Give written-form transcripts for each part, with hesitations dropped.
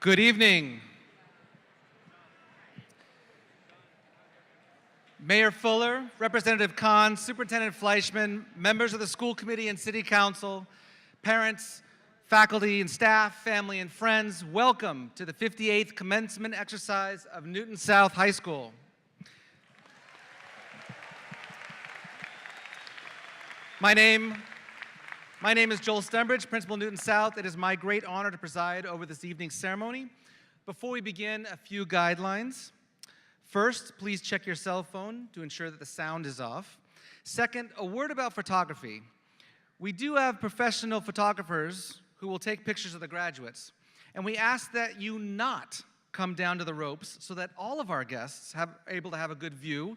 Good evening. Mayor Fuller, Representative Kahn, Superintendent Fleischman, members of the school committee and city council, parents, faculty and staff, family and friends, welcome to the 58th commencement exercise of Newton South High School. My name is Joel Stembridge, Principal Newton South. It is my great honor to preside over this evening's ceremony. Before we begin, a few guidelines. First, please check your cell phone to ensure that the sound is off. Second, a word about photography. We do have professional photographers who will take pictures of the graduates, and we ask that you not come down to the ropes so that all of our guests are able to have a good view.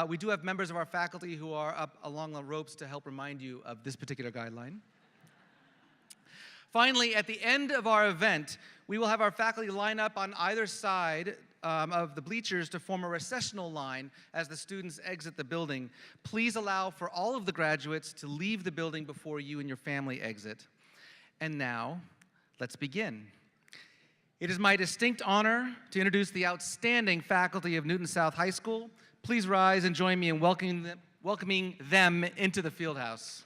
We do have members of our faculty who are up along the ropes to help remind you of this particular guideline. Finally, at the end of our event, we will have our faculty line up on either side of the bleachers to form a recessional line as the students exit the building. Please allow for all of the graduates to leave the building before you and your family exit. And now, let's begin. It is my distinct honor to introduce the outstanding faculty of Newton South High School. Please rise and join me in welcoming them into the field house.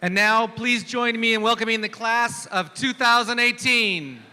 And now, please join me in welcoming the class of 2018.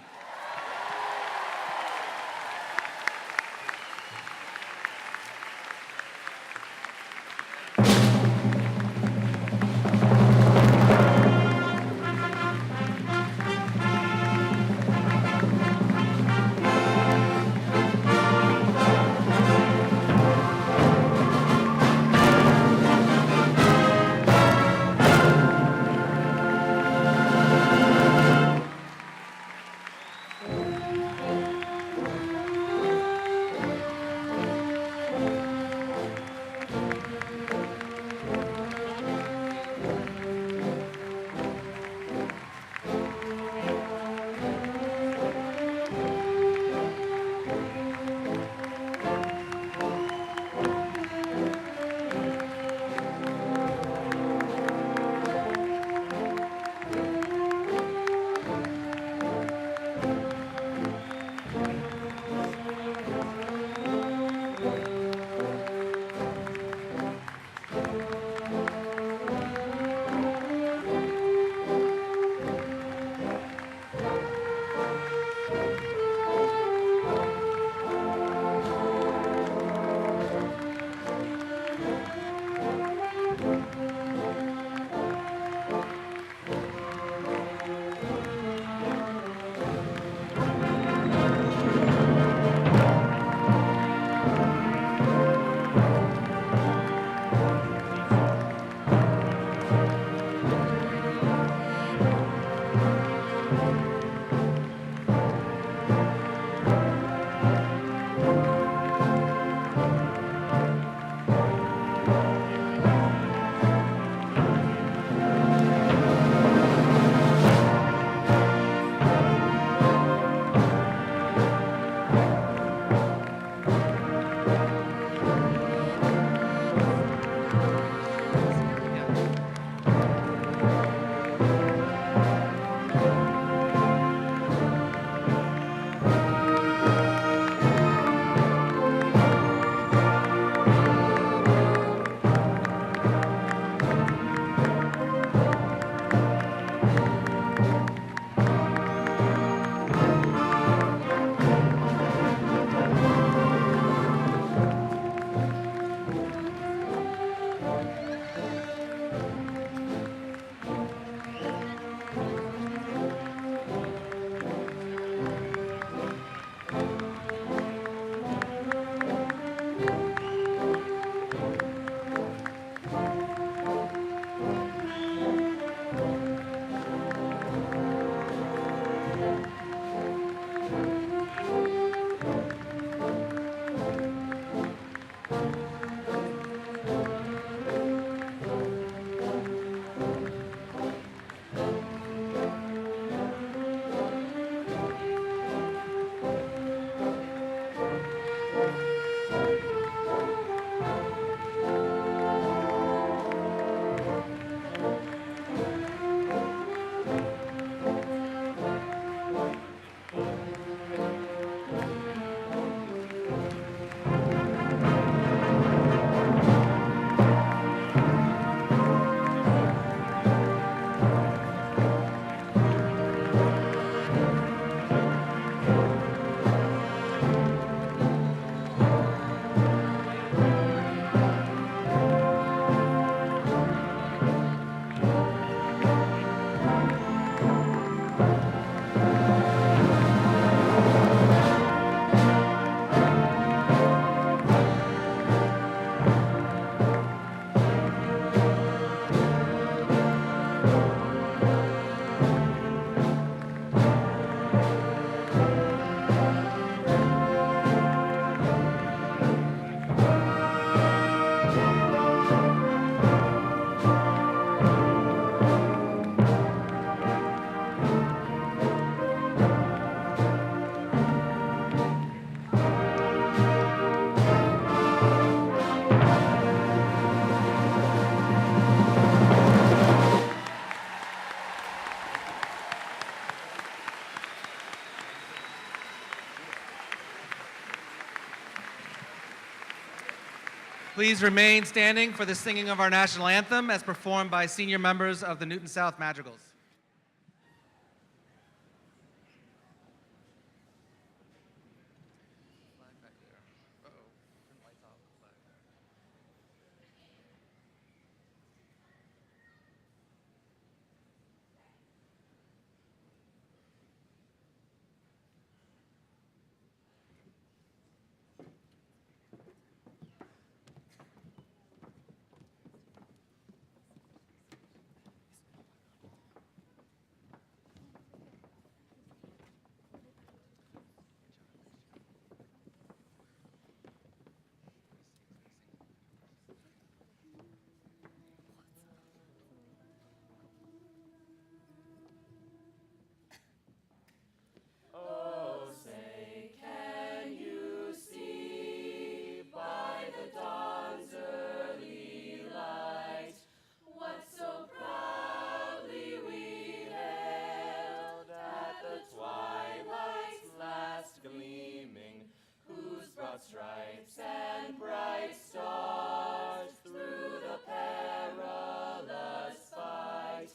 Please remain standing for the singing of our national anthem as performed by senior members of the Newton South Madrigals. Stripes and bright stars through the perilous fight,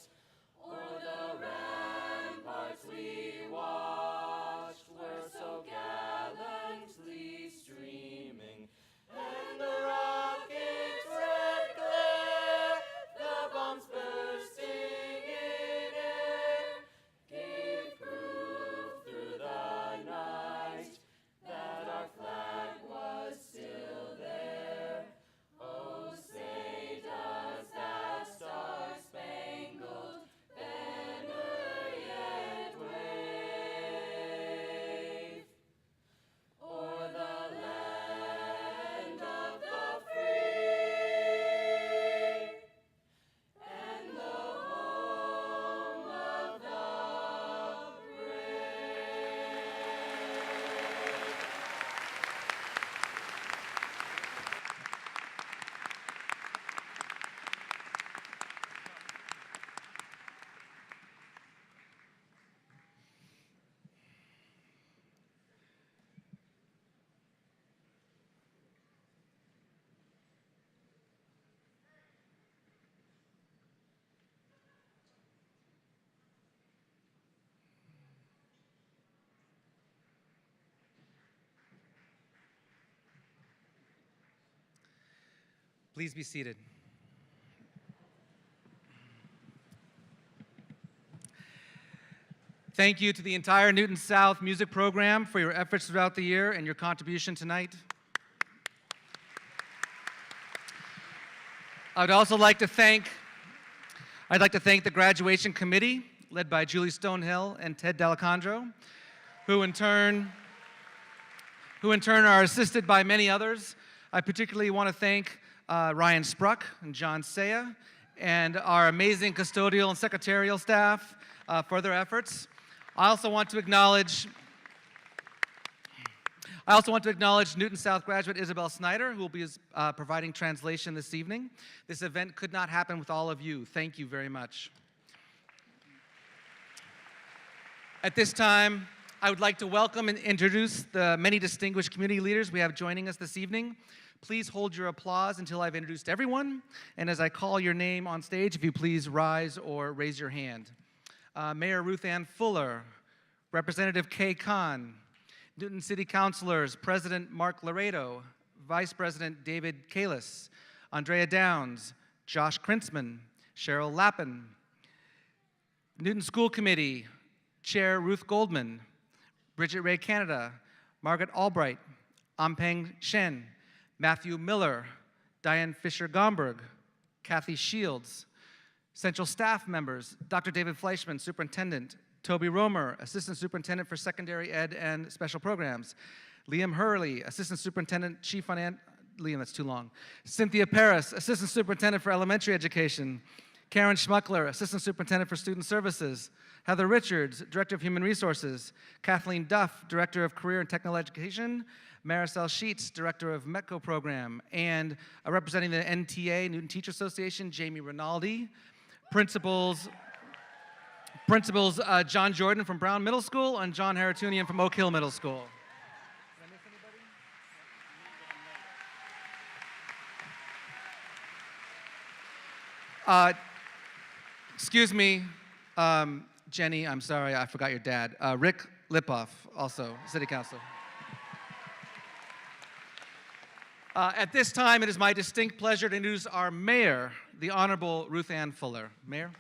o'er the ramparts we watched were so gallantly streaming, and the rocket's red glare, the bombs bursting in air, gave proof through the night that our flag was still there. Oh, say does that star-spangled banner yet wave o'er the land of the free and the home of the brave? Please be seated. Thank you to the entire Newton South music program for your efforts throughout the year and your contribution tonight. I'd like to thank the graduation committee led by Julie Stonehill and Ted D'Alessandro, who in turn are assisted by many others. I particularly want to thank Ryan Spruck and John Saya and our amazing custodial and secretarial staff for their efforts. I also want to acknowledge Newton South graduate Isabel Snyder, who will be providing translation this evening. This event could not happen with all of you. Thank you very much. At this time, I would like to welcome and introduce the many distinguished community leaders we have joining us this evening. Please hold your applause until I've introduced everyone. And as I call your name on stage, if you please rise or raise your hand. Mayor Ruth Ann Fuller, Representative Kay Kahn, Newton City Councilors, President Mark Laredo, Vice President David Kalis, Andrea Downs, Josh Krintzman, Cheryl Lappin, Newton School Committee, Chair Ruth Goldman, Bridget Ray Canada, Margaret Albright, Ampeng Shen, Matthew Miller, Diane Fisher-Gomberg, Kathy Shields, Central staff members, Dr. David Fleischman, Superintendent, Toby Romer, Assistant Superintendent for Secondary Ed and Special Programs, Liam Hurley, Assistant Superintendent, Chief Finance, Liam, that's too long, Cynthia Paris, Assistant Superintendent for Elementary Education, Karen Schmuckler, Assistant Superintendent for Student Services, Heather Richards, Director of Human Resources, Kathleen Duff, Director of Career and Technical Education, Maricel Sheets, Director of METCO Program, and representing the NTA, Newton Teacher Association, Jamie Rinaldi, Principals John Jordan from Brown Middle School and John Haratunian from Oak Hill Middle School. Did I miss anybody? Uh, excuse me, Jenny, I'm sorry, I forgot your dad. Rick Lipoff, also City Council. At this time, it is my distinct pleasure to introduce our mayor, the Honorable Ruth Ann Fuller. Mayor.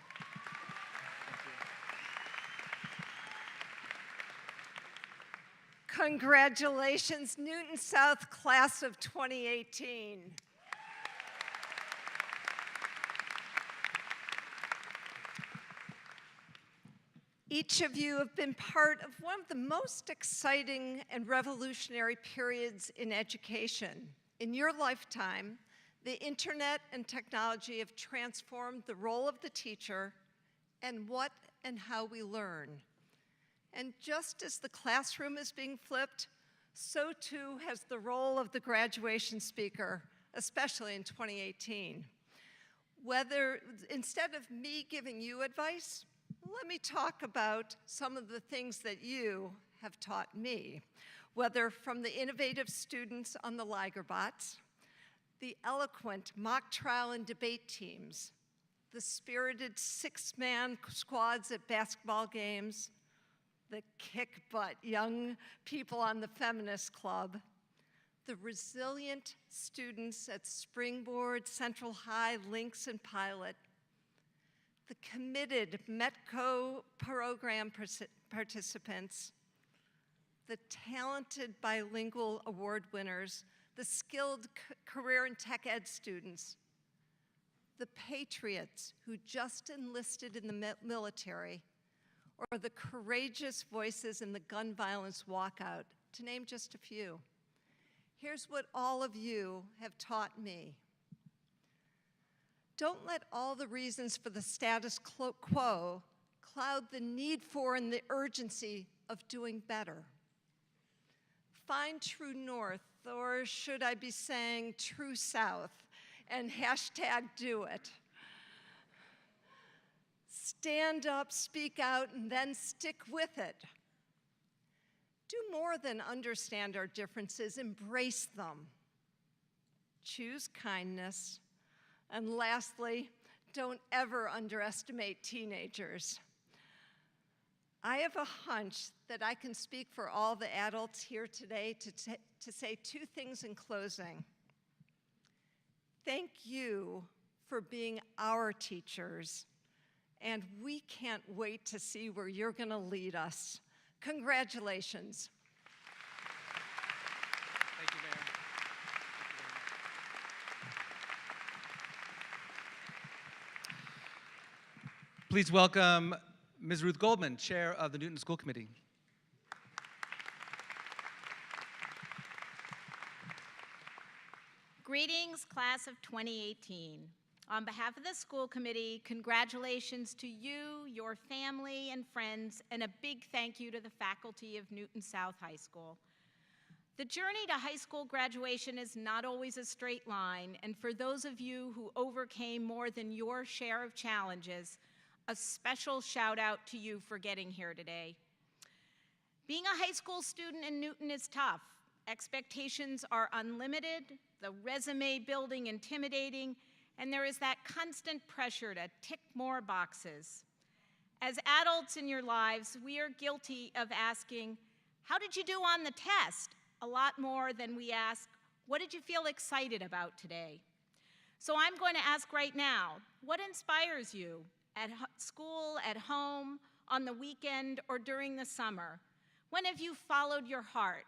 Congratulations, Newton South Class of 2018. Each of you have been part of one of the most exciting and revolutionary periods in education. In your lifetime, the internet and technology have transformed the role of the teacher and what and how we learn. And just as the classroom is being flipped, so too has the role of the graduation speaker, especially in 2018. Instead of me giving you advice, let me talk about some of the things that you have taught me, whether from the innovative students on the Ligerbots, the eloquent mock trial and debate teams, the spirited six-man squads at basketball games, the kick-butt young people on the Feminist Club, the resilient students at Springboard, Central High, Lynx, and Pilot, the committed METCO program participants, the talented bilingual award winners, the skilled career and tech ed students, the patriots who just enlisted in the military, or the courageous voices in the gun violence walkout, to name just a few. Here's what all of you have taught me. Don't let all the reasons for the status quo cloud the need for and the urgency of doing better. Find true north, or should I be saying true south, and hashtag do it. Stand up, speak out, and then stick with it. Do more than understand our differences, embrace them. Choose kindness. And lastly, don't ever underestimate teenagers. I have a hunch that I can speak for all the adults here today to say two things in closing. Thank you for being our teachers, and we can't wait to see where you're going to lead us. Congratulations. Thank you, Mayor. Please welcome Ms. Ruth Goldman, Chair of the Newton School Committee. Greetings, class of 2018. On behalf of the school committee, congratulations to you, your family, and friends, and a big thank you to the faculty of Newton South High School. The journey to high school graduation is not always a straight line, and for those of you who overcame more than your share of challenges, a special shout out to you for getting here today. Being a high school student in Newton is tough. Expectations are unlimited, the resume building intimidating, and there is that constant pressure to tick more boxes. As adults in your lives, we are guilty of asking, how did you do on the test? A lot more than we ask, what did you feel excited about today? So I'm going to ask right now, what inspires you at school, at home, on the weekend, or during the summer? When have you followed your heart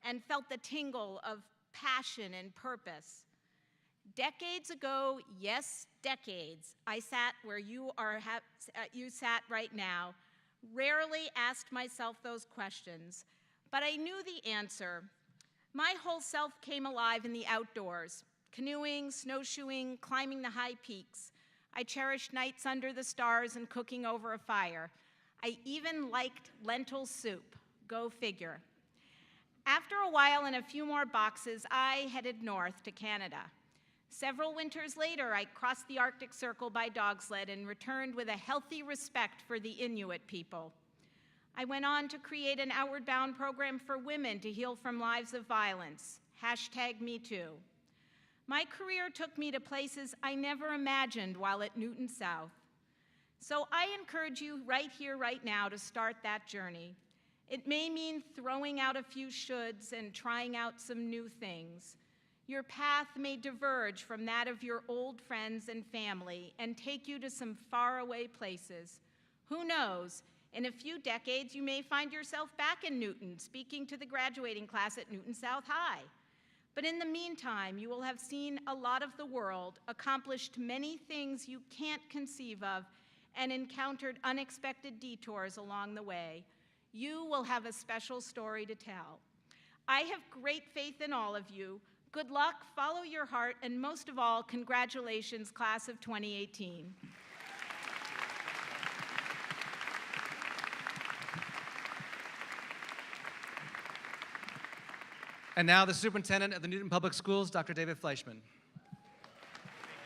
and felt the tingle of passion and purpose? Decades ago, yes, decades, I sat where you sat right now, rarely asked myself those questions, but I knew the answer. My whole self came alive in the outdoors, canoeing, snowshoeing, climbing the high peaks. I cherished nights under the stars and cooking over a fire. I even liked lentil soup, go figure. After a while and a few more boxes, I headed north to Canada. Several winters later, I crossed the Arctic Circle by dog sled and returned with a healthy respect for the Inuit people. I went on to create an outward bound program for women to heal from lives of violence, #MeToo. My career took me to places I never imagined while at Newton South. So I encourage you right here, right now, to start that journey. It may mean throwing out a few shoulds and trying out some new things. Your path may diverge from that of your old friends and family and take you to some faraway places. Who knows? In a few decades, you may find yourself back in Newton, speaking to the graduating class at Newton South High. But in the meantime, you will have seen a lot of the world, accomplished many things you can't conceive of, and encountered unexpected detours along the way. You will have a special story to tell. I have great faith in all of you. Good luck, follow your heart, and most of all, congratulations, class of 2018. And now the superintendent of the Newton Public Schools, Dr. David Fleischman. Thank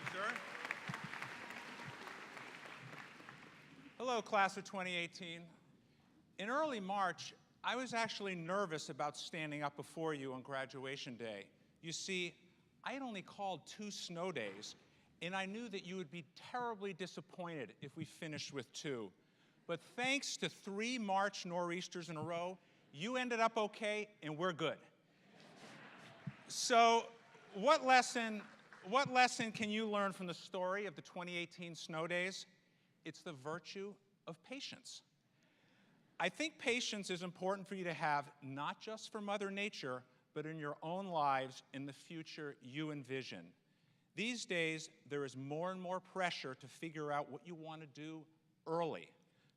you, sir. Hello, class of 2018. In early March, I was actually nervous about standing up before you on graduation day. You see, I had only called 2 snow days, and I knew that you would be terribly disappointed if we finished with 2. But thanks to 3 March nor'easters in a row, you ended up okay, and we're good. So what lesson can you learn from the story of the 2018 snow days? It's the virtue of patience. I think patience is important for you to have, not just for Mother Nature, but in your own lives in the future you envision. These days, there is more and more pressure to figure out what you want to do early,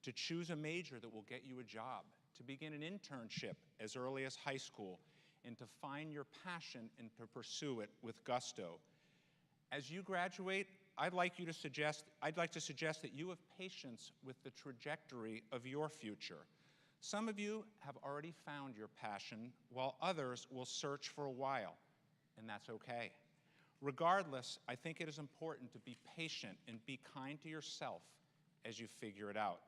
to choose a major that will get you a job, to begin an internship as early as high school, and to find your passion and to pursue it with gusto. As you graduate, I'd like to suggest that you have patience with the trajectory of your future. Some of you have already found your passion, while others will search for a while, and that's okay. Regardless, I think it is important to be patient and be kind to yourself as you figure it out.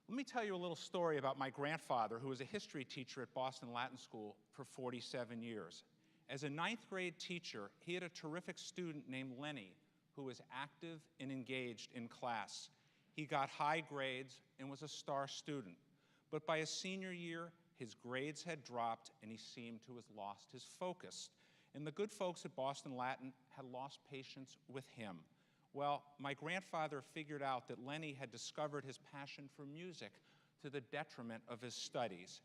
Let me tell you a little story about my grandfather, who was a history teacher at Boston Latin School for 47 years. As a 9th grade teacher, he had a terrific student named Lenny, who was active and engaged in class. He got high grades and was a star student. But by his senior year, his grades had dropped and he seemed to have lost his focus. And the good folks at Boston Latin had lost patience with him. Well, my grandfather figured out that Lenny had discovered his passion for music to the detriment of his studies.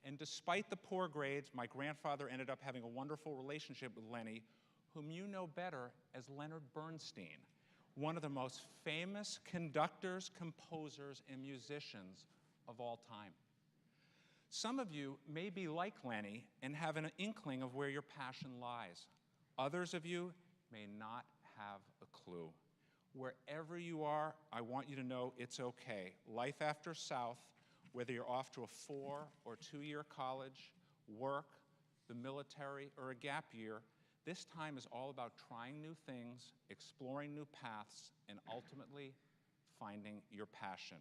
And despite the poor grades, my grandfather ended up having a wonderful relationship with Lenny, whom you know better as Leonard Bernstein, one of the most famous conductors, composers, and musicians of all time. Some of you may be like Lenny and have an inkling of where your passion lies. Others of you may not have a clue. Wherever you are, I want you to know it's okay. Life after South, whether you're off to a 4 or 2-year college, work, the military, or a gap year, this time is all about trying new things, exploring new paths, and ultimately finding your passion.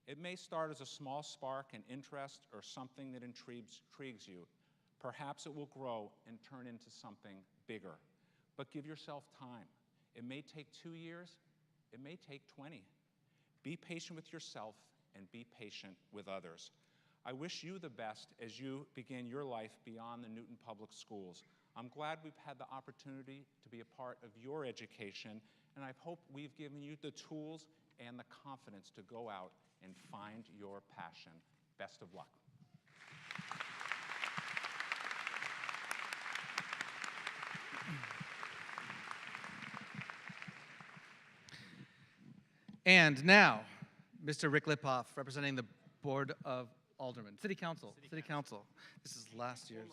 It may start as a small spark, an interest, or something that intrigues you. Perhaps it will grow and turn into something bigger. But give yourself time. It may take 2 years, it may take 20. Be patient with yourself and be patient with others. I wish you the best as you begin your life beyond the Newton Public Schools. I'm glad we've had the opportunity to be a part of your education, and I hope we've given you the tools and the confidence to go out and find your passion. Best of luck. And now, Mr. Rick Lipoff, representing the Board of Aldermen. City Council. This is last year's.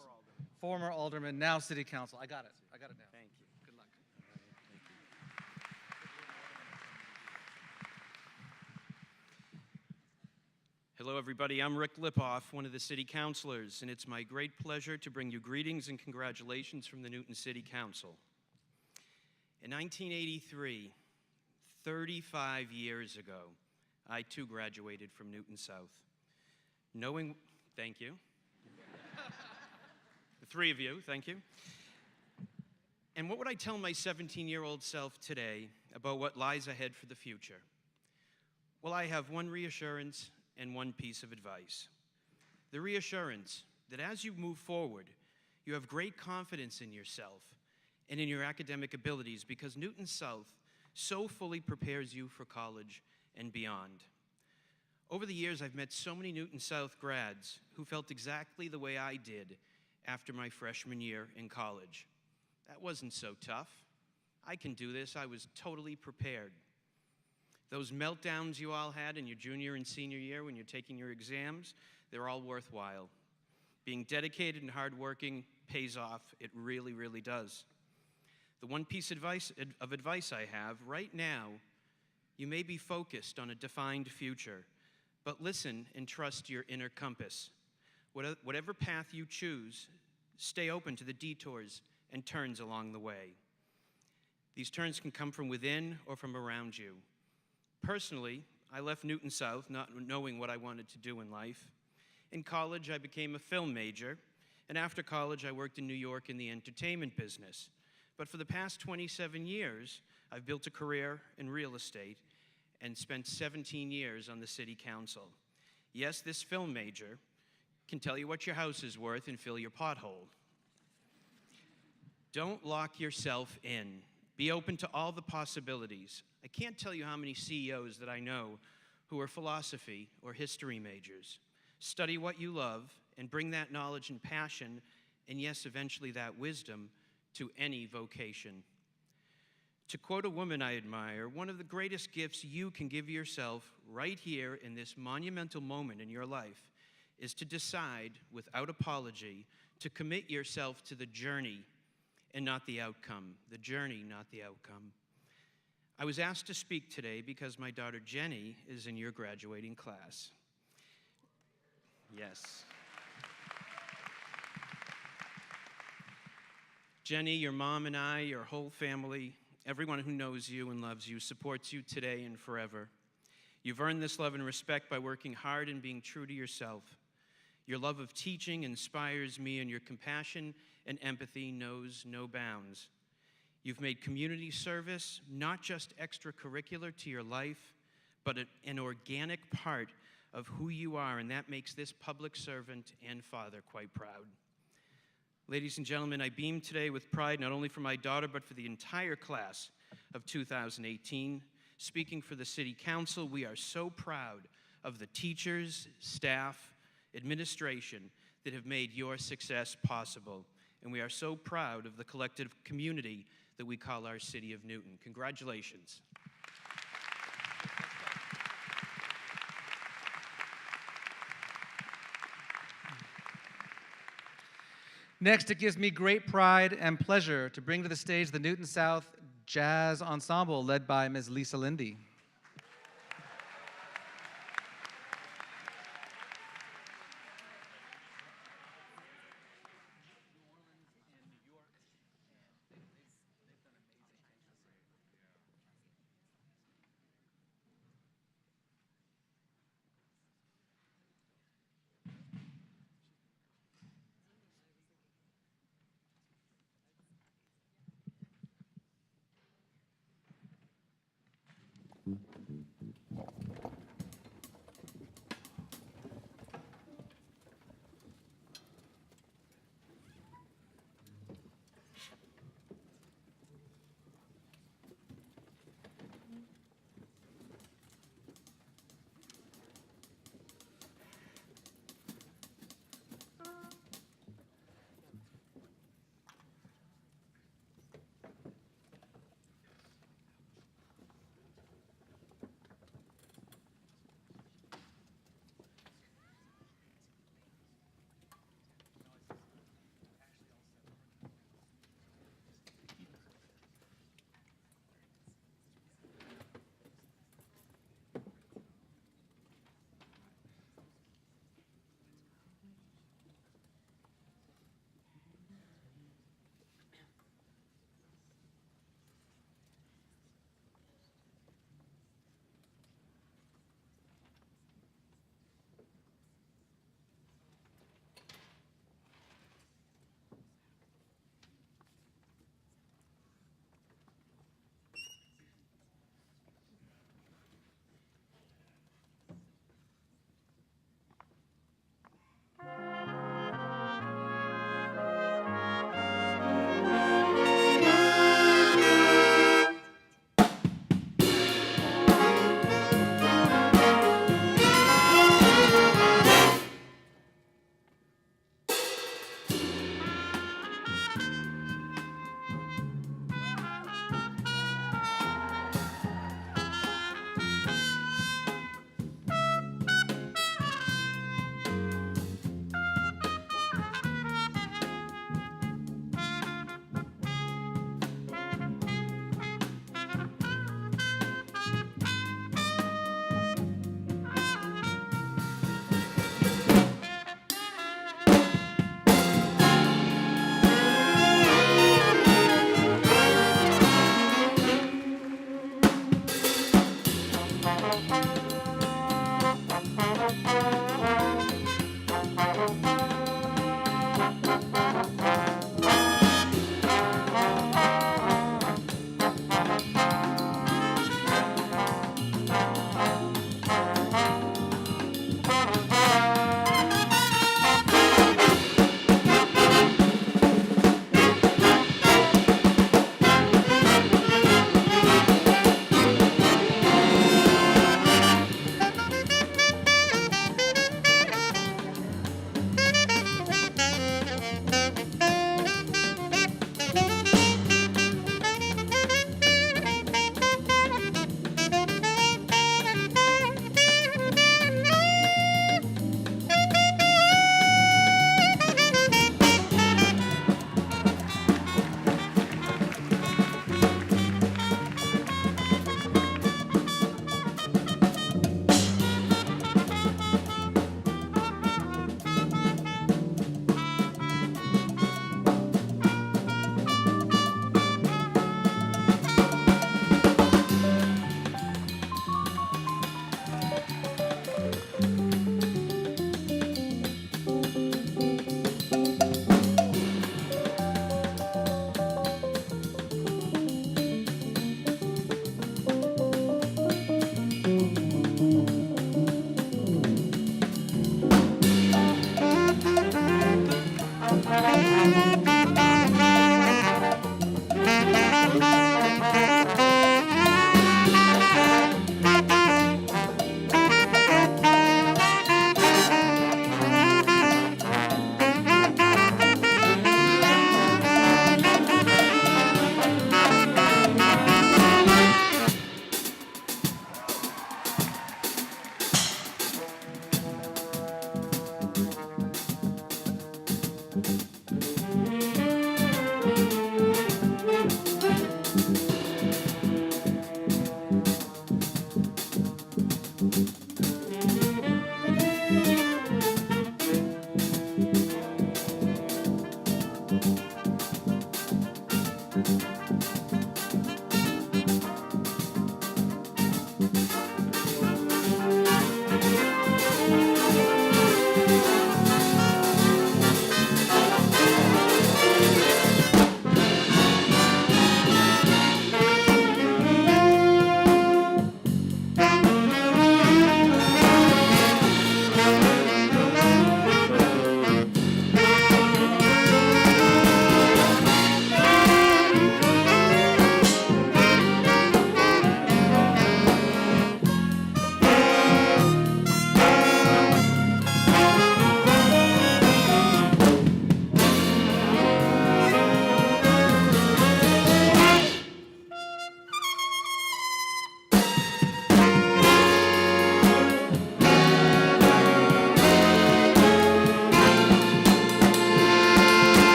Former Alderman, now City Council. I got it now. Thank you. Good luck. Thank you. Hello, everybody. I'm Rick Lipoff, one of the city councilors, and it's my great pleasure to bring you greetings and congratulations from the Newton City Council. In 1983, 35 years ago, I too graduated from Newton South. Thank you. The 3 of you, thank you. And what would I tell my 17-year-old self today about what lies ahead for the future? Well, I have one reassurance and one piece of advice. The reassurance that as you move forward, you have great confidence in yourself and in your academic abilities because Newton South so fully prepares you for college and beyond. Over the years, I've met so many Newton South grads who felt exactly the way I did after my freshman year in college. That wasn't so tough. I can do this. I was totally prepared. Those meltdowns you all had in your junior and senior year when you're taking your exams, they're all worthwhile. Being dedicated and hardworking pays off. It really, really does. The one piece of advice I have right now, you may be focused on a defined future, but listen and trust your inner compass. Whatever path you choose, stay open to the detours and turns along the way. These turns can come from within or from around you. Personally, I left Newton South not knowing what I wanted to do in life. In college, I became a film major, and after college, I worked in New York in the entertainment business. But for the past 27 years, I've built a career in real estate and spent 17 years on the city council. Yes, this film major can tell you what your house is worth and fill your pothole. Don't lock yourself in. Be open to all the possibilities. I can't tell you how many CEOs that I know who are philosophy or history majors. Study what you love and bring that knowledge and passion, and yes, eventually that wisdom, to any vocation. To quote a woman I admire, one of the greatest gifts you can give yourself right here in this monumental moment in your life is to decide, without apology, to commit yourself to the journey and not the outcome. The journey, not the outcome. I was asked to speak today because my daughter Jenny is in your graduating class. Yes. Jenny, your mom and I, your whole family, everyone who knows you and loves you, supports you today and forever. You've earned this love and respect by working hard and being true to yourself. Your love of teaching inspires me, and your compassion and empathy knows no bounds. You've made community service not just extracurricular to your life, but an organic part of who you are, and that makes this public servant and father quite proud. Ladies and gentlemen, I beam today with pride not only for my daughter, but for the entire class of 2018. Speaking for the City Council, we are so proud of the teachers, staff, administration that have made your success possible. And we are so proud of the collective community that we call our City of Newton. Congratulations. Next, it gives me great pride and pleasure to bring to the stage the Newton South Jazz Ensemble led by Ms. Lisa Lindy.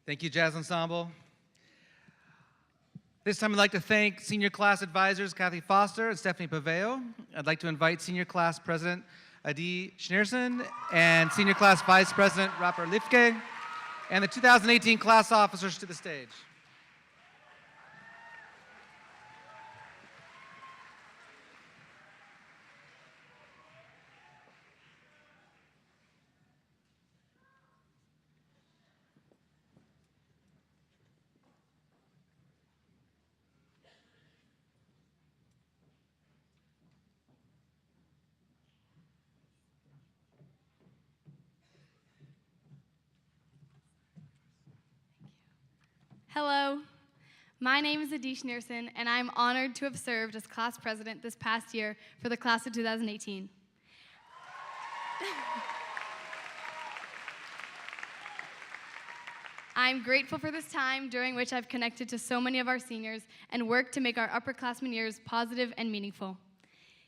Thank you, Jazz Ensemble. This time I'd like to thank senior class advisors Kathy Foster and Stephanie Paveo. I'd like to invite senior class president Adi Schneerson and senior class vice president Rapper Lifke and the 2018 class officers to the stage. Hello, my name is Adi Schneerson, and I'm honored to have served as class president this past year for the class of 2018. I'm grateful for this time during which I've connected to so many of our seniors and worked to make our upperclassmen years positive and meaningful.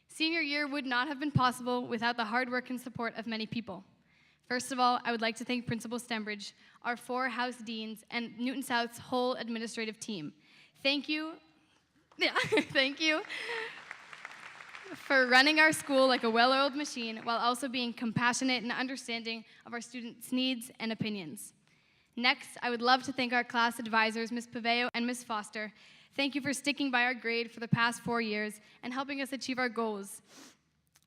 Senior year would not have been possible without the hard work and support of many people. First of all, I would like to thank Principal Stembridge, our 4 House Deans, and Newton South's whole administrative team. Thank you, thank you for running our school like a well-oiled machine while also being compassionate and understanding of our students' needs and opinions. Next, I would love to thank our class advisors, Ms. Paveo and Ms. Foster. Thank you for sticking by our grade for the past 4 years and helping us achieve our goals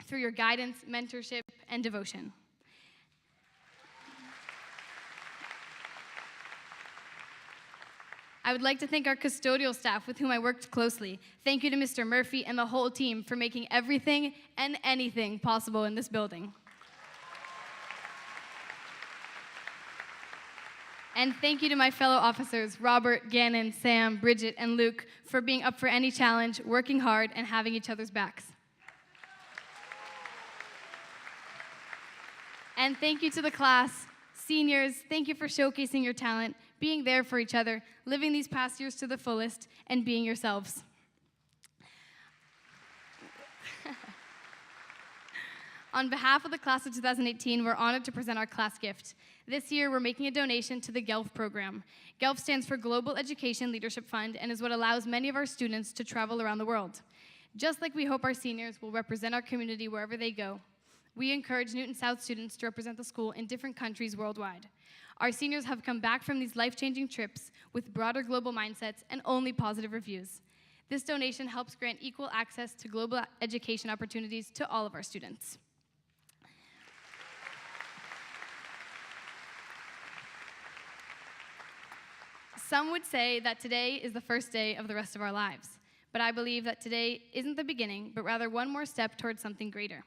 through your guidance, mentorship, and devotion. I would like to thank our custodial staff with whom I worked closely. Thank you to Mr. Murphy and the whole team for making everything and anything possible in this building. And thank you to my fellow officers, Robert, Gannon, Sam, Bridget, and Luke, for being up for any challenge, working hard, and having each other's backs. And thank you to the class. Seniors, thank you for showcasing your talent, being there for each other, living these past years to the fullest, and being yourselves. On behalf of the class of 2018, we're honored to present our class gift. This year, we're making a donation to the GELF program. GELF stands for Global Education Leadership Fund and is what allows many of our students to travel around the world. Just like we hope our seniors will represent our community wherever they go, we encourage Newton South students to represent the school in different countries worldwide. Our seniors have come back from these life-changing trips with broader global mindsets and only positive reviews. This donation helps grant equal access to global education opportunities to all of our students. Some would say that today is the first day of the rest of our lives, but I believe that today isn't the beginning, but rather one more step towards something greater.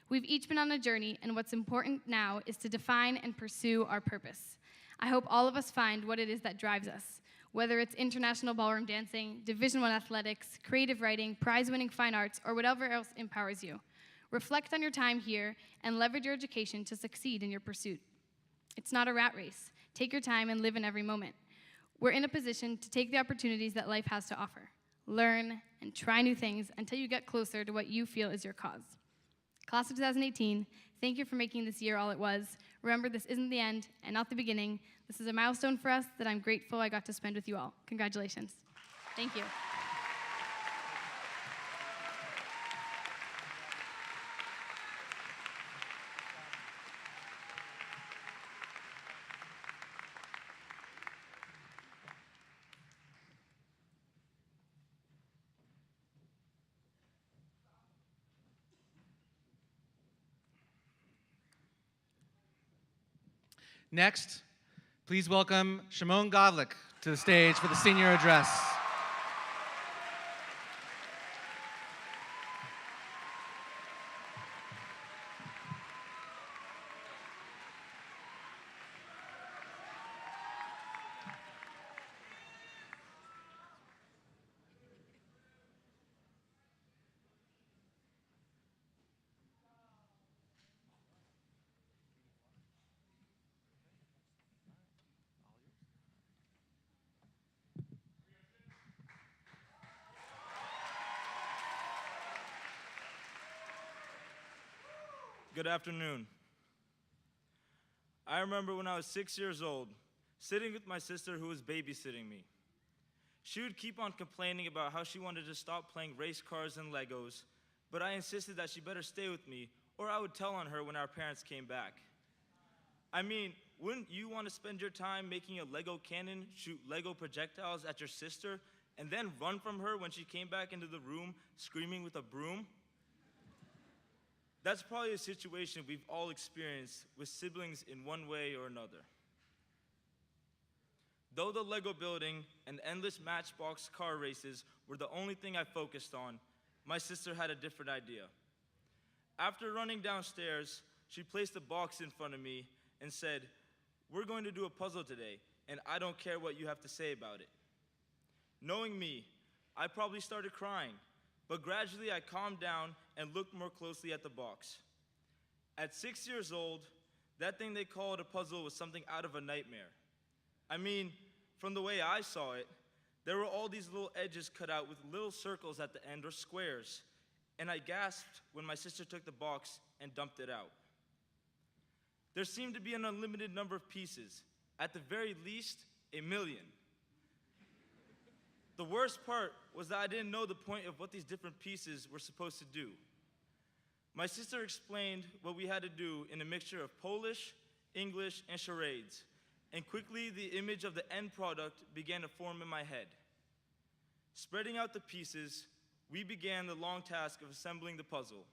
We've each been on a journey, and what's important now is to define and pursue our purpose. I hope all of us find what it is that drives us, whether it's international ballroom dancing, Division I athletics, creative writing, prize-winning fine arts, or whatever else empowers you. Reflect on your time here and leverage your education to succeed in your pursuit. It's not a rat race. Take your time and live in every moment. We're in a position to take the opportunities that life has to offer. Learn and try new things until you get closer to what you feel is your cause. Class of 2018, thank you for making this year all it was. Remember, this isn't the end and not the beginning. This is a milestone for us that I'm grateful I got to spend with you all. Congratulations. Thank you. Next, please welcome Shimon Godlick to the stage for the senior address. Good afternoon. I remember when I was 6 years old, sitting with my sister who was babysitting me. She would keep on complaining about how she wanted to stop playing race cars and Legos, but I insisted that she better stay with me or I would tell on her when our parents came back. I mean, wouldn't you want to spend your time making a Lego cannon shoot Lego projectiles at your sister and then run from her when she came back into the room screaming with a broom? That's probably a situation we've all experienced with siblings in one way or another. Though the Lego building and endless Matchbox car races were the only thing I focused on, my sister had a different idea. After running downstairs, she placed a box in front of me and said, "We're going to do a puzzle today, and I don't care what you have to say about it." Knowing me, I probably started crying, but gradually I calmed down and looked more closely at the box. At 6 years old, that thing they called a puzzle was something out of a nightmare. I mean, from the way I saw it, there were all these little edges cut out with little circles at the end or squares, and I gasped when my sister took the box and dumped it out. There seemed to be an unlimited number of pieces, at the very least, 1,000,000. The worst part was that I didn't know the point of what these different pieces were supposed to do. My sister explained what we had to do in a mixture of Polish, English, and charades, and quickly the image of the end product began to form in my head. Spreading out the pieces, we began the long task of assembling the puzzle.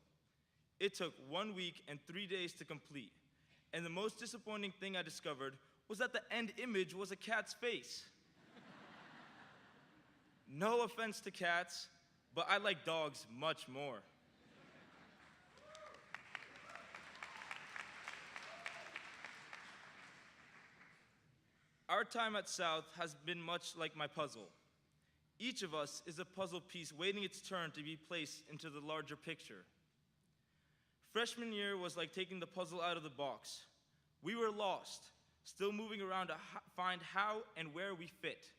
It took 1 week and 3 days to complete, and the most disappointing thing I discovered was that the end image was a cat's face. No offense to cats, but I like dogs much more. Our time at South has been much like my puzzle. Each of us is a puzzle piece waiting its turn to be placed into the larger picture. Freshman year was like taking the puzzle out of the box. We were lost, still moving around to find how and where we fit,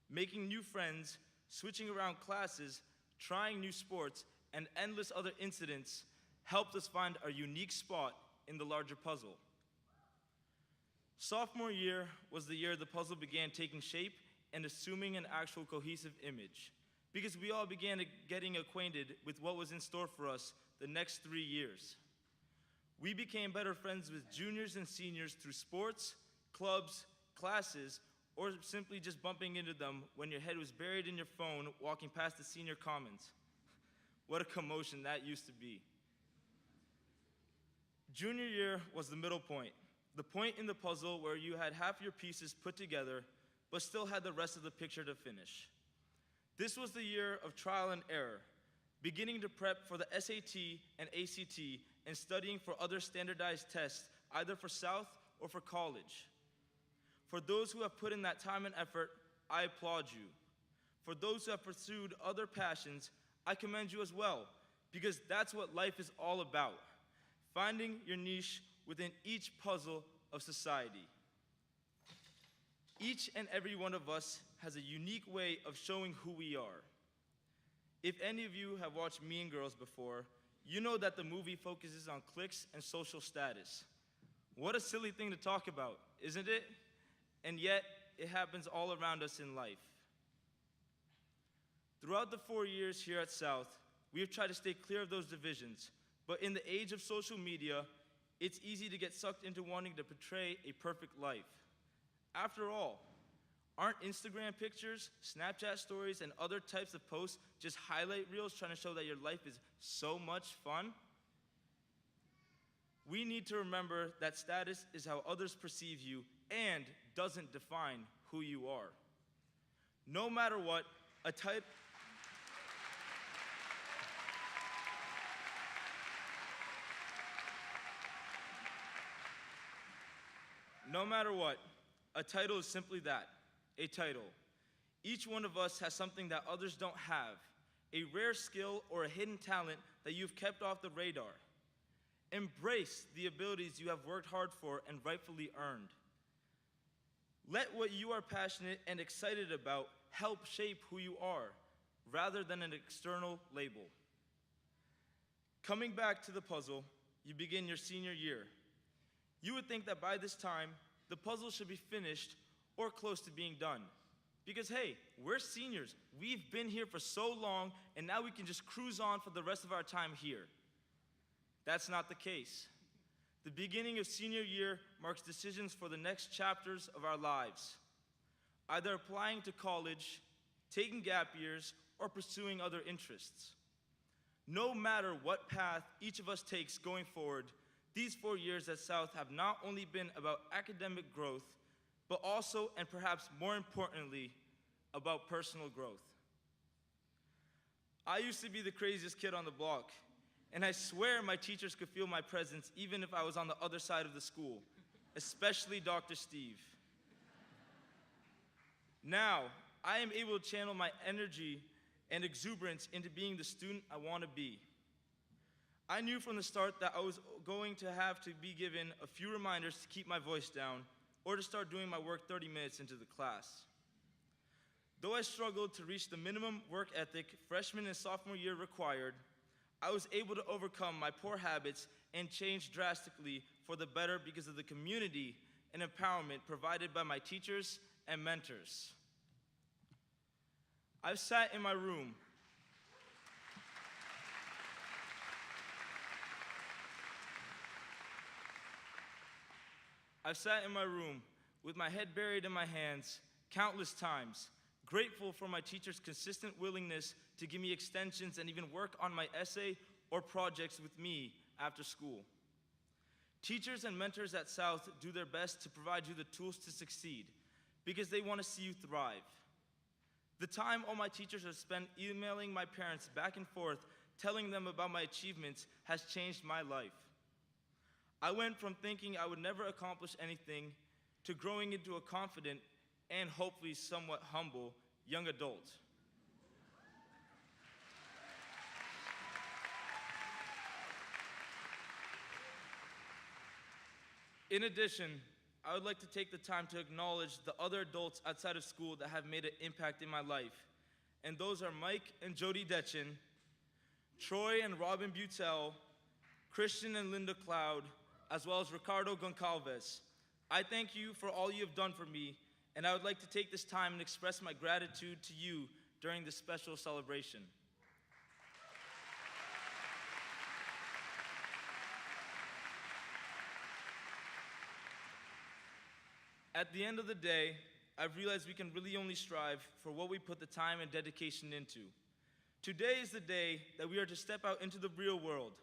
making new friends, switching around classes, trying new sports, and endless other incidents helped us find our unique spot in the larger puzzle. Sophomore year was the year the puzzle began taking shape and assuming an actual cohesive image, because we all began getting acquainted with what was in store for us the next 3 years. We became better friends with juniors and seniors through sports, clubs, classes, or simply just bumping into them when your head was buried in your phone walking past the senior commons. What a commotion that used to be. Junior year was the middle point, the point in the puzzle where you had half your pieces put together, but still had the rest of the picture to finish. This was the year of trial and error, beginning to prep for the SAT and ACT and studying for other standardized tests, either for South or for college. For those who have put in that time and effort, I applaud you. For those who have pursued other passions, I commend you as well, because that's what life is all about. Finding your niche within each puzzle of society. Each and every one of us has a unique way of showing who we are. If any of you have watched Mean Girls before, you know that the movie focuses on cliques and social status. What a silly thing to talk about, isn't it? And yet, it happens all around us in life. Throughout the 4 years here at South, we have tried to stay clear of those divisions, but in the age of social media, it's easy to get sucked into wanting to portray a perfect life. After all, aren't Instagram pictures, Snapchat stories, and other types of posts just highlight reels trying to show that your life is so much fun? We need to remember that status is how others perceive you and doesn't define who you are. No matter what, No matter what, a title is simply that, a title. Each one of us has something that others don't have, a rare skill or a hidden talent that you've kept off the radar. Embrace the abilities you have worked hard for and rightfully earned. Let what you are passionate and excited about help shape who you are, rather than an external label. Coming back to the puzzle, you begin your senior year. You would think that by this time, the puzzle should be finished or close to being done. Because hey, we're seniors. We've been here for so long, and now we can just cruise on for the rest of our time here. That's not the case. The beginning of senior year marks decisions for the next chapters of our lives. Either applying to college, taking gap years, or pursuing other interests. No matter what path each of us takes going forward, these 4 years at South have not only been about academic growth, but also, and perhaps more importantly, about personal growth. I used to be the craziest kid on the block, and I swear my teachers could feel my presence even if I was on the other side of the school, especially Dr. Steve. Now, I am able to channel my energy and exuberance into being the student I want to be. I knew from the start that I was going to have to be given a few reminders to keep my voice down or to start doing my work 30 minutes into the class. Though I struggled to reach the minimum work ethic freshman and sophomore year required, I was able to overcome my poor habits and change drastically for the better because of the community and empowerment provided by my teachers and mentors. I've sat in my room with my head buried in my hands countless times, grateful for my teachers' consistent willingness to give me extensions and even work on my essay or projects with me after school. Teachers and mentors at South do their best to provide you the tools to succeed because they want to see you thrive. The time all my teachers have spent emailing my parents back and forth, telling them about my achievements, has changed my life. I went from thinking I would never accomplish anything to growing into a confident and hopefully somewhat humble young adult. In addition, I would like to take the time to acknowledge the other adults outside of school that have made an impact in my life. And those are Mike and Jody Detchen, Troy and Robin Butel, Christian and Linda Cloud, as well as Ricardo Goncalves. I thank you for all you have done for me, and I would like to take this time and express my gratitude to you during this special celebration. At the end of the day, I've realized we can really only strive for what we put the time and dedication into. Today is the day that we are to step out into the real world,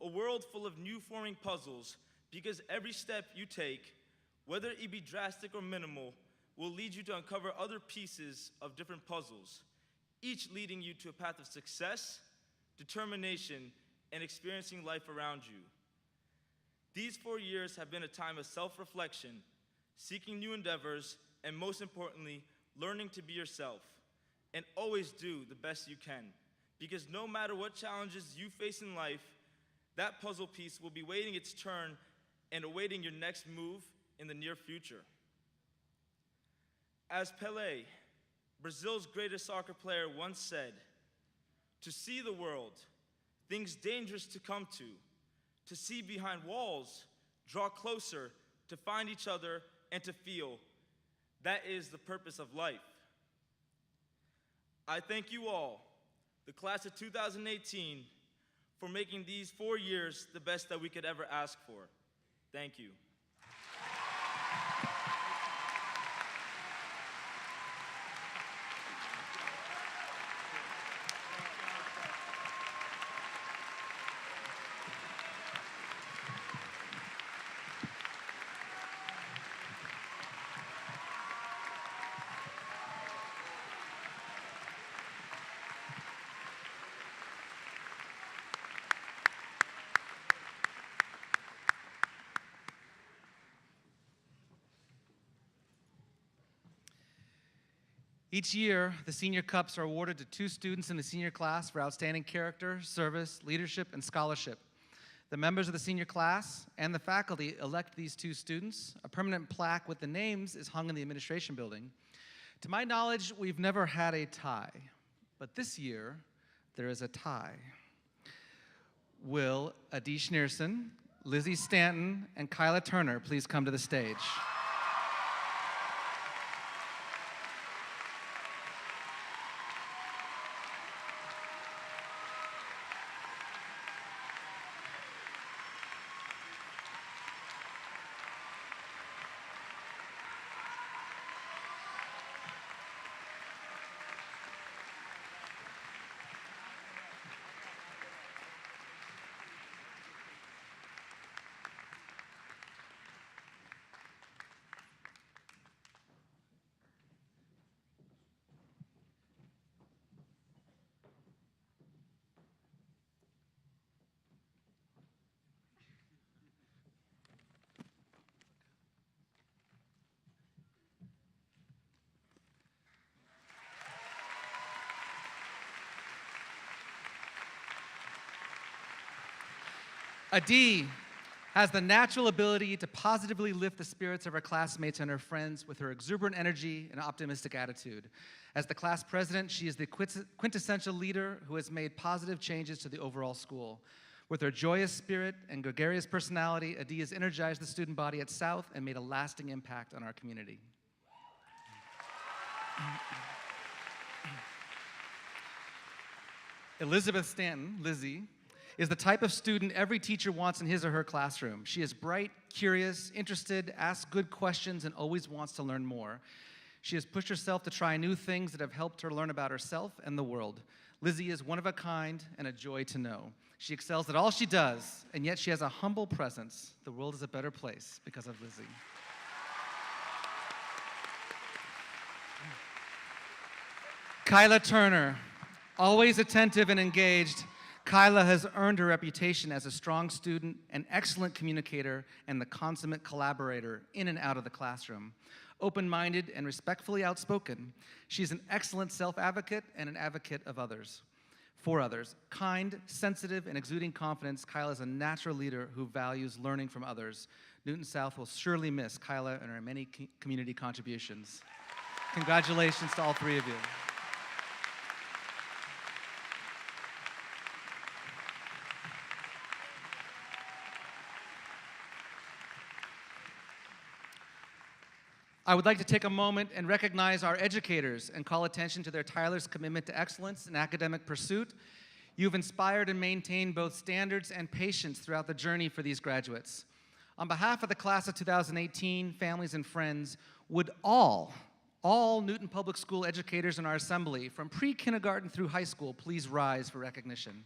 a world full of new forming puzzles, because every step you take, whether it be drastic or minimal, will lead you to uncover other pieces of different puzzles, each leading you to a path of success, determination, and experiencing life around you. These 4 years have been a time of self-reflection, seeking new endeavors, and most importantly, learning to be yourself. And always do the best you can, because no matter what challenges you face in life, that puzzle piece will be waiting its turn and awaiting your next move in the near future. As Pelé, Brazil's greatest soccer player, once said, "To see the world, things dangerous to come to see behind walls, draw closer, to find each other and to feel. That is the purpose of life." I thank you all, the class of 2018, for making these 4 years the best that we could ever ask for. Thank you. Each year, the Senior Cups are awarded to 2 students in the senior class for outstanding character, service, leadership, and scholarship. The members of the senior class and the faculty elect these 2 students. A permanent plaque with the names is hung in the administration building. To my knowledge, we've never had a tie, but this year, there is a tie. Will Adi Schneerson, Lizzie Stanton, and Kyla Turner please come to the stage? Adi has the natural ability to positively lift the spirits of her classmates and her friends with her exuberant energy and optimistic attitude. As the class president, she is the quintessential leader who has made positive changes to the overall school. With her joyous spirit and gregarious personality, Adi has energized the student body at South and made a lasting impact on our community. Elizabeth Stanton, Lizzie, is the type of student every teacher wants in his or her classroom. She is bright, curious, interested, asks good questions, and always wants to learn more. She has pushed herself to try new things that have helped her learn about herself and the world. Lizzie is one of a kind and a joy to know. She excels at all she does, and yet she has a humble presence. The world is a better place because of Lizzie. Kyla Turner, always attentive and engaged, Kyla has earned her reputation as a strong student, an excellent communicator, and the consummate collaborator in and out of the classroom. Open-minded and respectfully outspoken, she's an excellent self-advocate and an advocate of others, for others. Kind, sensitive, and exuding confidence, Kyla is a natural leader who values learning from others. Newton South will surely miss Kyla and her many community contributions. Congratulations to all 3 of you. I would like to take a moment and recognize our educators and call attention to their tireless commitment to excellence in academic pursuit. You've inspired and maintained both standards and patience throughout the journey for these graduates. On behalf of the class of 2018, families and friends, would all Newton Public School educators in our assembly, from pre-kindergarten through high school, please rise for recognition.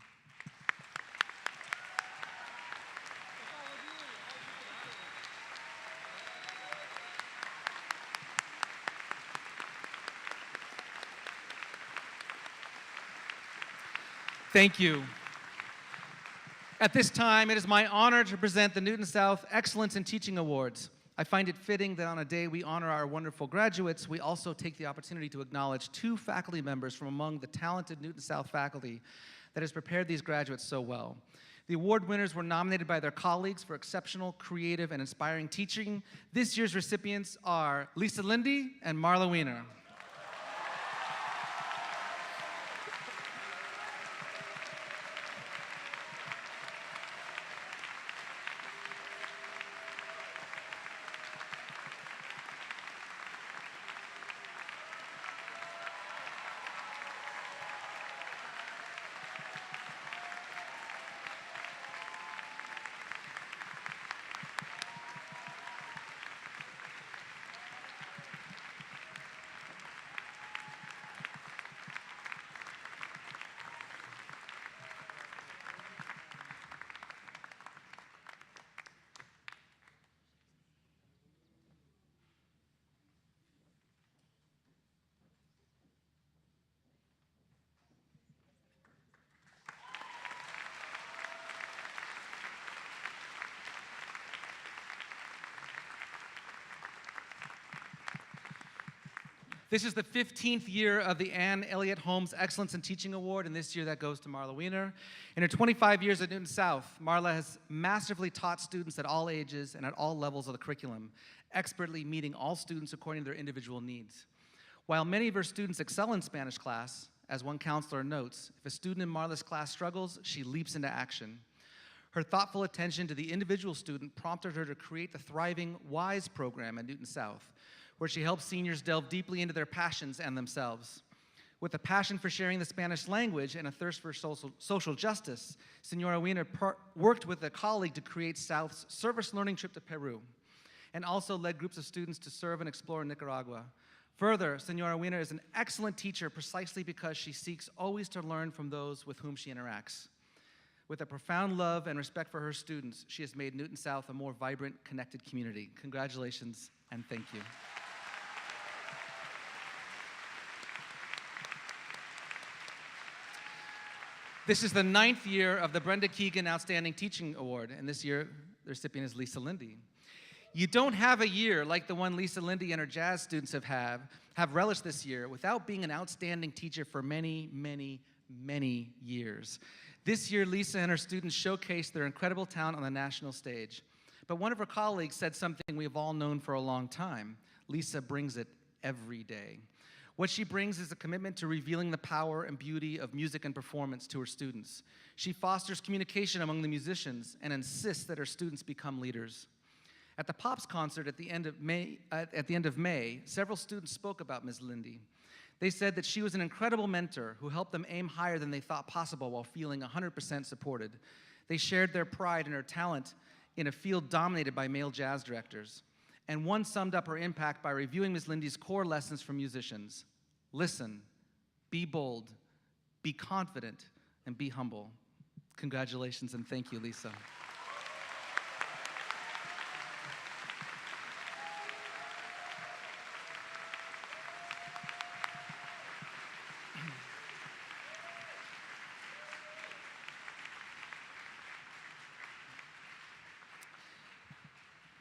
Thank you. At this time, it is my honor to present the Newton South Excellence in Teaching Awards. I find it fitting that on a day we honor our wonderful graduates, we also take the opportunity to acknowledge 2 faculty members from among the talented Newton South faculty that has prepared these graduates so well. The award winners were nominated by their colleagues for exceptional, creative, and inspiring teaching. This year's recipients are Lisa Lindy and Marla Wiener. This is the 15th year of the Anne Elliott Holmes Excellence in Teaching Award, and this year that goes to Marla Wiener. In her 25 years at Newton South, Marla has masterfully taught students at all ages and at all levels of the curriculum, expertly meeting all students according to their individual needs. While many of her students excel in Spanish class, as one counselor notes, if a student in Marla's class struggles, she leaps into action. Her thoughtful attention to the individual student prompted her to create the thriving WISE program at Newton South, where she helps seniors delve deeply into their passions and themselves. With a passion for sharing the Spanish language and a thirst for social justice, Senora Wiener worked with a colleague to create South's service learning trip to Peru, and also led groups of students to serve and explore in Nicaragua. Further, Senora Wiener is an excellent teacher precisely because she seeks always to learn from those with whom she interacts. With a profound love and respect for her students, she has made Newton South a more vibrant, connected community. Congratulations, and thank you. This is the 9th year of the Brenda Keegan Outstanding Teaching Award, and this year the recipient is Lisa Lindy. You don't have a year like the one Lisa Lindy and her jazz students have relished this year without being an outstanding teacher for many, many, many years. This year, Lisa and her students showcased their incredible talent on the national stage. But one of her colleagues said something we have all known for a long time. Lisa brings it every day. What she brings is a commitment to revealing the power and beauty of music and performance to her students. She fosters communication among the musicians and insists that her students become leaders. At the Pops concert at the end of May, several students spoke about Ms. Lindy. They said that she was an incredible mentor who helped them aim higher than they thought possible while feeling 100% supported. They shared their pride in her talent in a field dominated by male jazz directors. And one summed up her impact by reviewing Ms. Lindy's core lessons for musicians. Listen, be bold, be confident, and be humble. Congratulations and thank you, Lisa.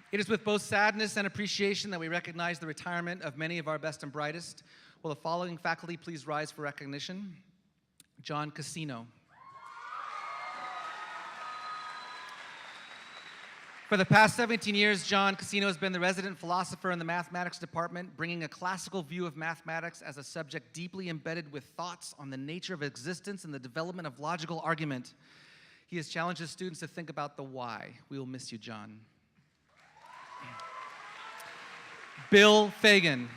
It is with both sadness and appreciation that we recognize the retirement of many of our best and brightest. Will the following faculty please rise for recognition? John Casino. For the past 17 years, John Casino has been the resident philosopher in the mathematics department, bringing a classical view of mathematics as a subject deeply embedded with thoughts on the nature of existence and the development of logical argument. He has challenged his students to think about the why. We will miss you, John. Bill Fagan.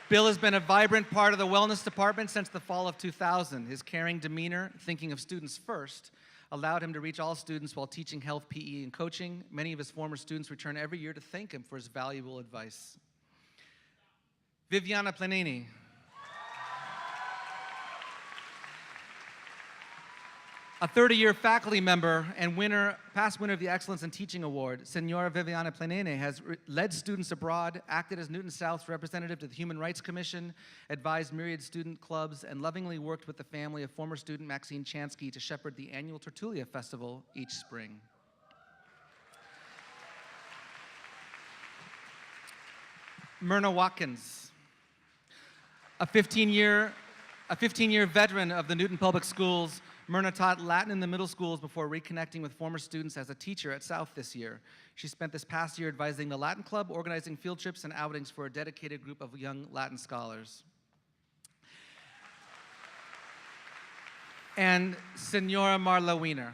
Bill has been a vibrant part of the wellness department since the fall of 2000. His caring demeanor, thinking of students first, allowed him to reach all students while teaching health, PE, and coaching. Many of his former students return every year to thank him for his valuable advice. Viviana Planini. A 30-year faculty member and past winner of the Excellence in Teaching Award, Senora Viviana Planene has led students abroad, acted as Newton South's representative to the Human Rights Commission, advised myriad student clubs, and lovingly worked with the family of former student Maxine Chansky to shepherd the annual Tertulia Festival each spring. Myrna Watkins, a 15-year A 15-year veteran of the Newton Public Schools, Myrna taught Latin in the middle schools before reconnecting with former students as a teacher at South this year. She spent this past year advising the Latin Club, organizing field trips and outings for a dedicated group of young Latin scholars. And Senora Marla Wiener.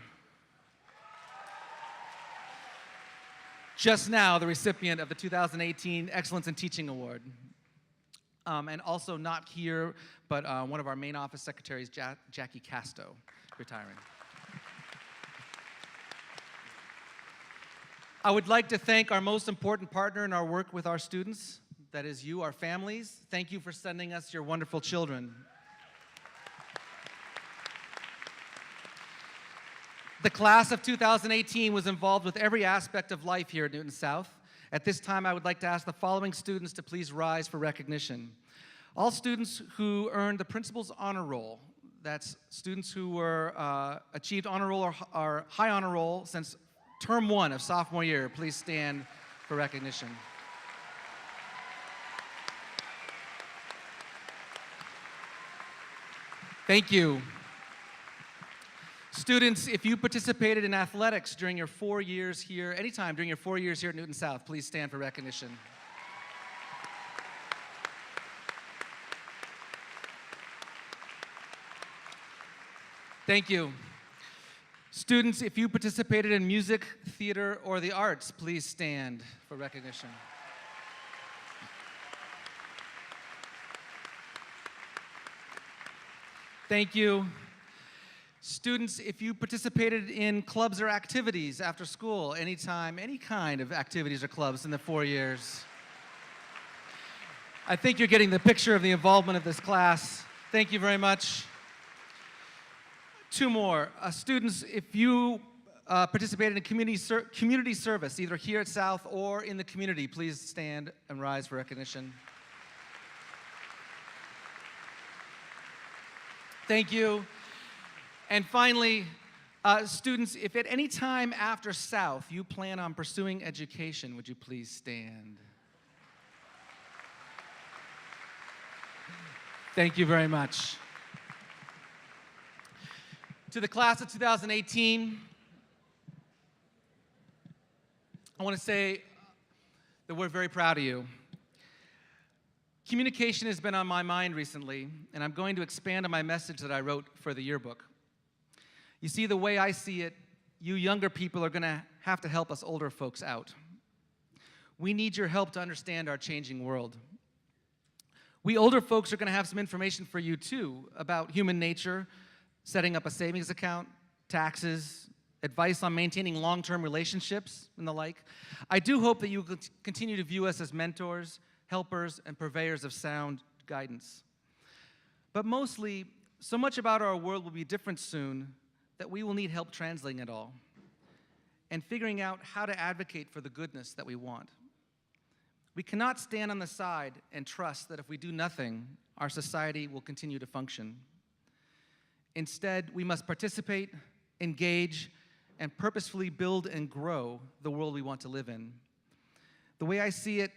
Just now, the recipient of the 2018 Excellence in Teaching Award. And also not here, but one of our main office secretaries, Jackie Casto, retiring. I would like to thank our most important partner in our work with our students, that is you, our families. Thank you for sending us your wonderful children. The class of 2018 was involved with every aspect of life here at Newton South. At this time, I would like to ask the following students to please rise for recognition. All students who earned the Principal's Honor Roll, that's students who were achieved honor roll or high honor roll since term 1 of sophomore year, please stand for recognition. Thank you. Students, if you participated in athletics during your 4 years here, anytime during your 4 years here at Newton South, please stand for recognition. Thank you. Students, if you participated in music, theater, or the arts, please stand for recognition. Thank you. Students, if you participated in clubs or activities after school, anytime, any kind of activities or clubs in the 4 years. I think you're getting the picture of the involvement of this class. Thank you very much. 2 more. Students, if you participated in community service, either here at South or in the community, please stand and rise for recognition. Thank you. And finally, students, if at any time after South you plan on pursuing education, would you please stand? Thank you very much. To the class of 2018, I want to say that we're very proud of you. Communication has been on my mind recently, and I'm going to expand on my message that I wrote for the yearbook. You see, the way I see it, you younger people are going to have to help us older folks out. We need your help to understand our changing world. We older folks are going to have some information for you, too, about human nature, setting up a savings account, taxes, advice on maintaining long-term relationships, and the like. I do hope that you will continue to view us as mentors, helpers, and purveyors of sound guidance. But mostly, so much about our world will be different soon that we will need help translating it all and figuring out how to advocate for the goodness that we want. We cannot stand on the side and trust that if we do nothing, our society will continue to function. Instead, we must participate, engage, and purposefully build and grow the world we want to live in. The way I see it,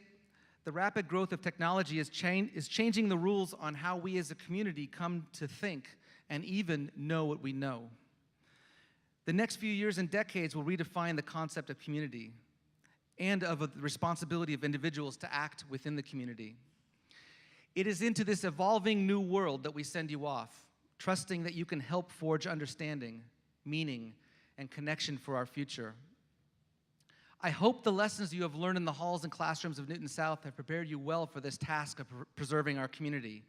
the rapid growth of technology is changing the rules on how we as a community come to think and even know what we know. The next few years and decades will redefine the concept of community and of the responsibility of individuals to act within the community. It is into this evolving new world that we send you off, trusting that you can help forge understanding, meaning, and connection for our future. I hope the lessons you have learned in the halls and classrooms of Newton South have prepared you well for this task of preserving our community,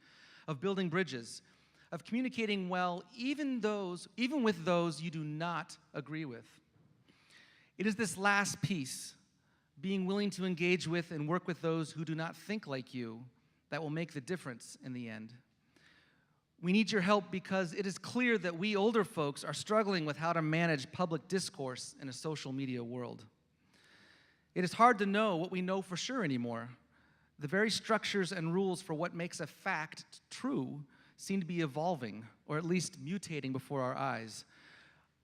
of building bridges, of communicating well, even with those you do not agree with. It is this last piece, being willing to engage with and work with those who do not think like you, that will make the difference in the end. We need your help because it is clear that we older folks are struggling with how to manage public discourse in a social media world. It is hard to know what we know for sure anymore. The very structures and rules for what makes a fact true seem to be evolving, or at least mutating before our eyes.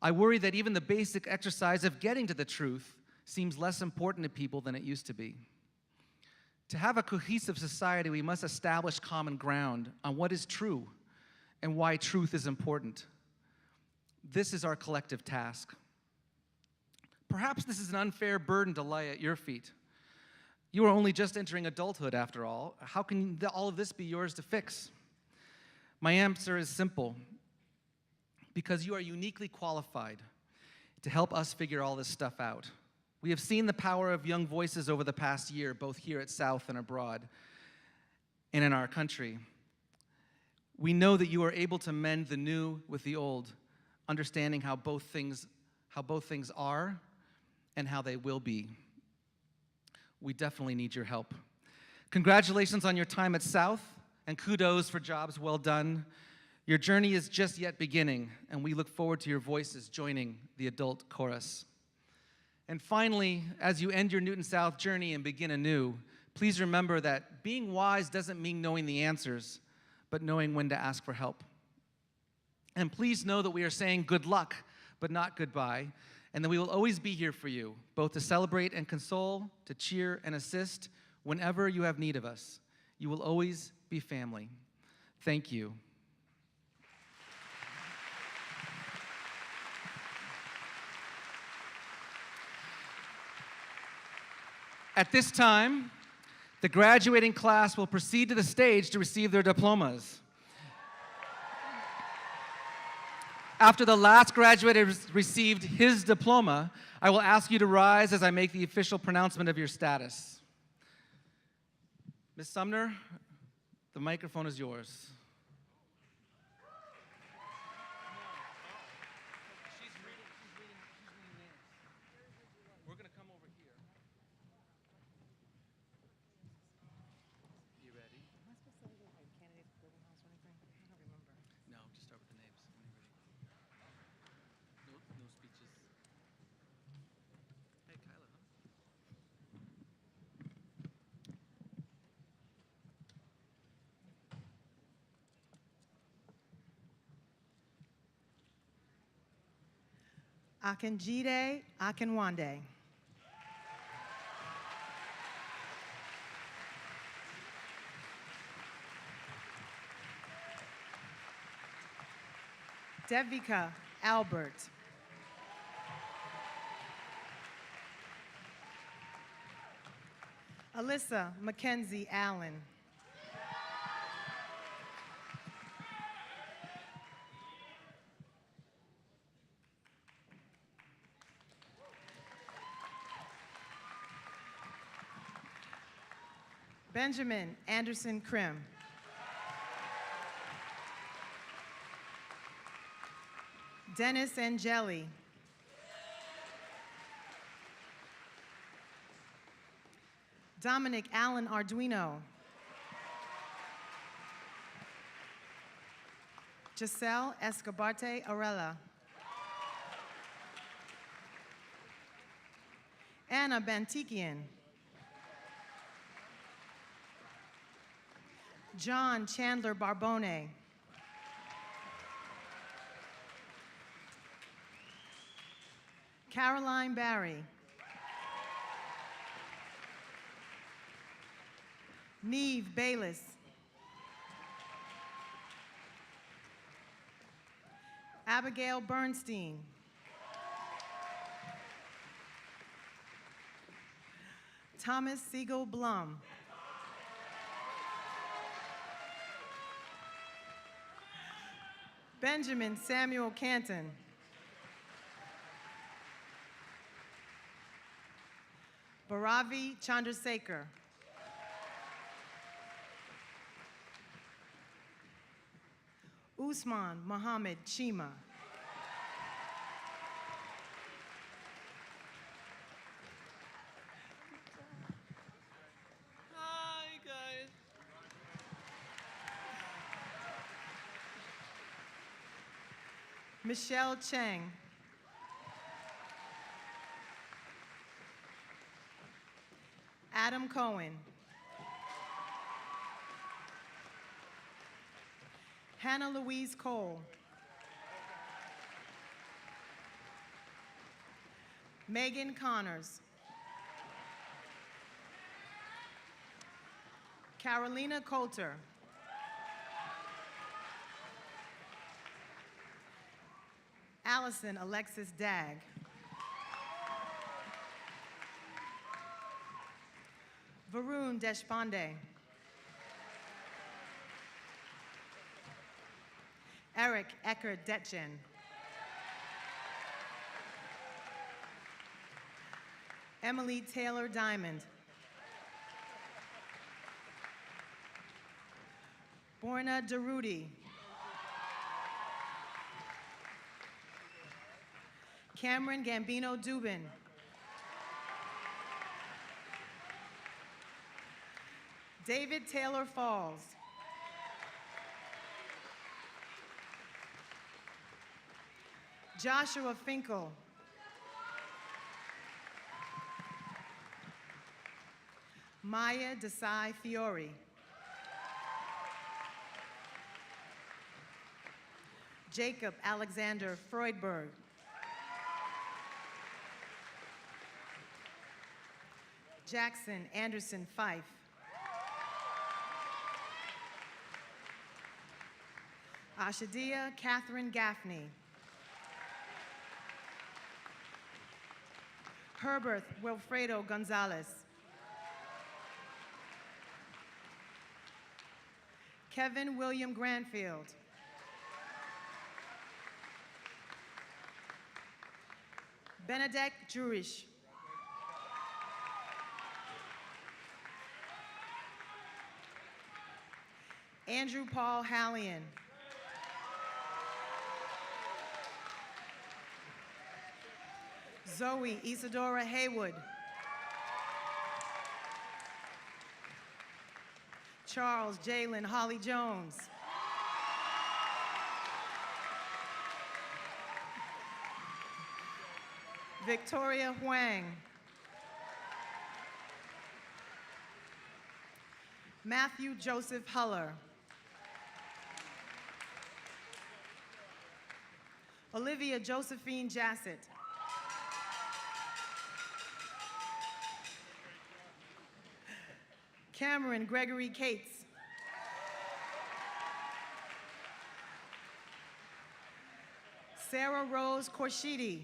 I worry that even the basic exercise of getting to the truth seems less important to people than it used to be. To have a cohesive society, we must establish common ground on what is true and why truth is important. This is our collective task. Perhaps this is an unfair burden to lay at your feet. You are only just entering adulthood, after all. How can all of this be yours to fix? My answer is simple. Because you are uniquely qualified to help us figure all this stuff out. We have seen the power of young voices over the past year, both here at South and abroad, and in our country. We know that you are able to mend the new with the old, understanding how both things are and how they will be. We definitely need your help. Congratulations on your time at South, and kudos for jobs well done. Your journey is just yet beginning, and we look forward to your voices joining the adult chorus. And finally, as you end your Newton South journey and begin anew, please remember that being wise doesn't mean knowing the answers, but knowing when to ask for help. And please know that we are saying good luck, but not goodbye, and that we will always be here for you, both to celebrate and console, to cheer and assist whenever you have need of us. You will always be family. Thank you. At this time, the graduating class will proceed to the stage to receive their diplomas. After the last graduate has received his diploma, I will ask you to rise as I make the official pronouncement of your status. Ms. Sumner, the microphone is yours. We're going to come over here. You ready? Am I supposed to say like candidates for Golden House or anything? I don't remember. No, just start with the names when you're ready. No speeches. Hey, Kyla, huh? Akinjide Akinwande. Devika Albert. Alyssa Mackenzie Allen. Benjamin Anderson Krim. Dennis Angeli. Dominic Allen Arduino. Giselle Escobarte Arella. Anna Bantikian. John Chandler Barbone. Caroline Barry. Neve Bayless. Abigail Bernstein. Thomas Siegel Blum. Benjamin Samuel Canton. Bharavi Chandrasekhar. Usman Mohammed Chima. Hi, guys. Michelle Cheng. Adam Cohen. Hannah Louise Cole. Megan Connors. Carolina Coulter. Allison Alexis Dagg. Varun Deshpande. Eric Eckert Detjen. Emily Taylor Diamond. Borna Darudi. Cameron Gambino Dubin. David Taylor Falls. Joshua Finkel. Maya Desai Fiore. Jacob Alexander Freudberg. Jackson Anderson Fife. Ashadia Catherine Gaffney. Herbert Wilfredo Gonzalez. Kevin William Granfield. Benedek Jurish. Andrew Paul Hallian. Zoe Isadora Haywood. Charles Jalen Holly Jones. Victoria Huang. Matthew Joseph Huller. Olivia Josephine Jassett. Cameron Gregory Cates. Sarah Rose Korshidi.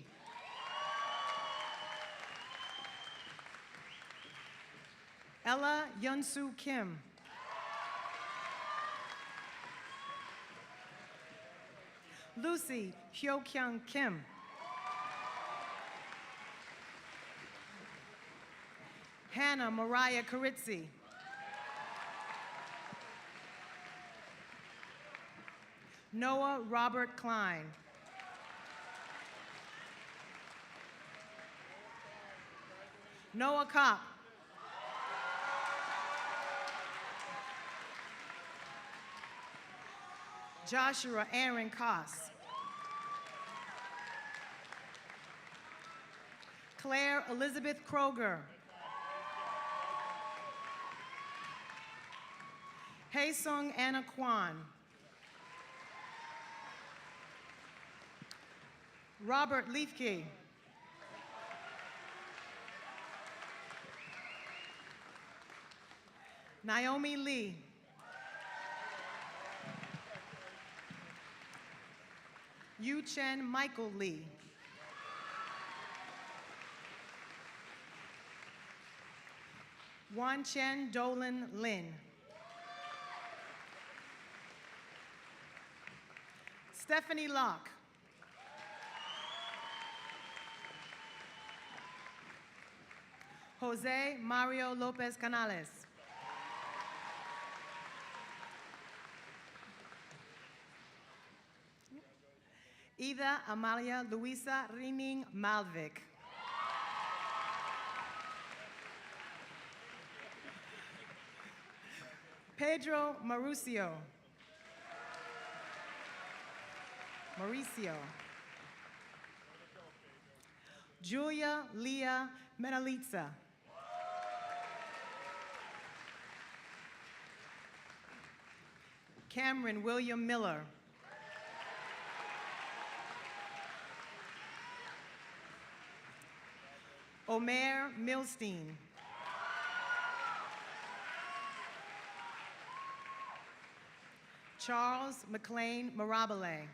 Ella Yunsu Kim. Lucy Hyo-kyung Kim. Hannah Mariah Carizzi. Noah Robert Klein. Noah Kopp. Joshua Aaron Koss. Claire Elizabeth Kroger. Haesung Anna Kwan. Robert Leafkey. Naomi Lee. Yu Chen Michael Lee. Wan Chen Dolan Lin. Stephanie Locke. Jose Mario Lopez Canales. Ida Amalia Luisa Rining Malvik. Pedro Mauricio. Julia Leah Menalitza. Cameron William Miller. Omer Milstein. Charles McLean Mirabile.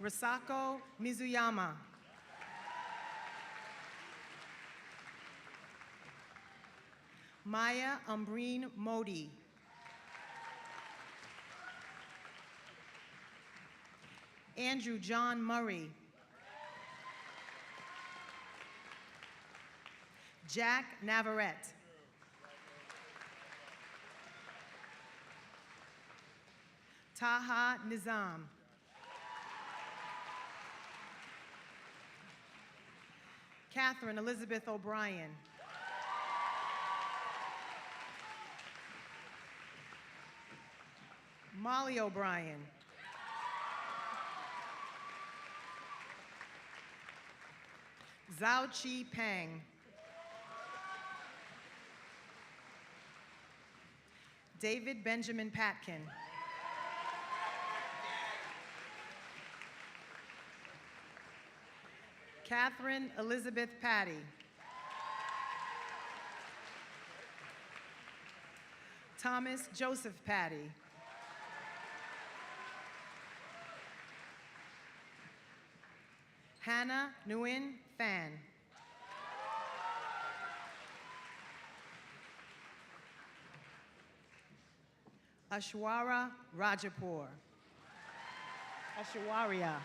Risako Mizuyama. Maya Umbreen Modi. Andrew John Murray. Jack Navarrete. Taha Nizam. Catherine Elizabeth O'Brien. Molly O'Brien. Zhao Chi Peng. David Benjamin Patkin. Catherine Elizabeth Patty. Thomas Joseph Patty. Hannah Nguyen Phan. Ashwara Rajapur. Ashwarya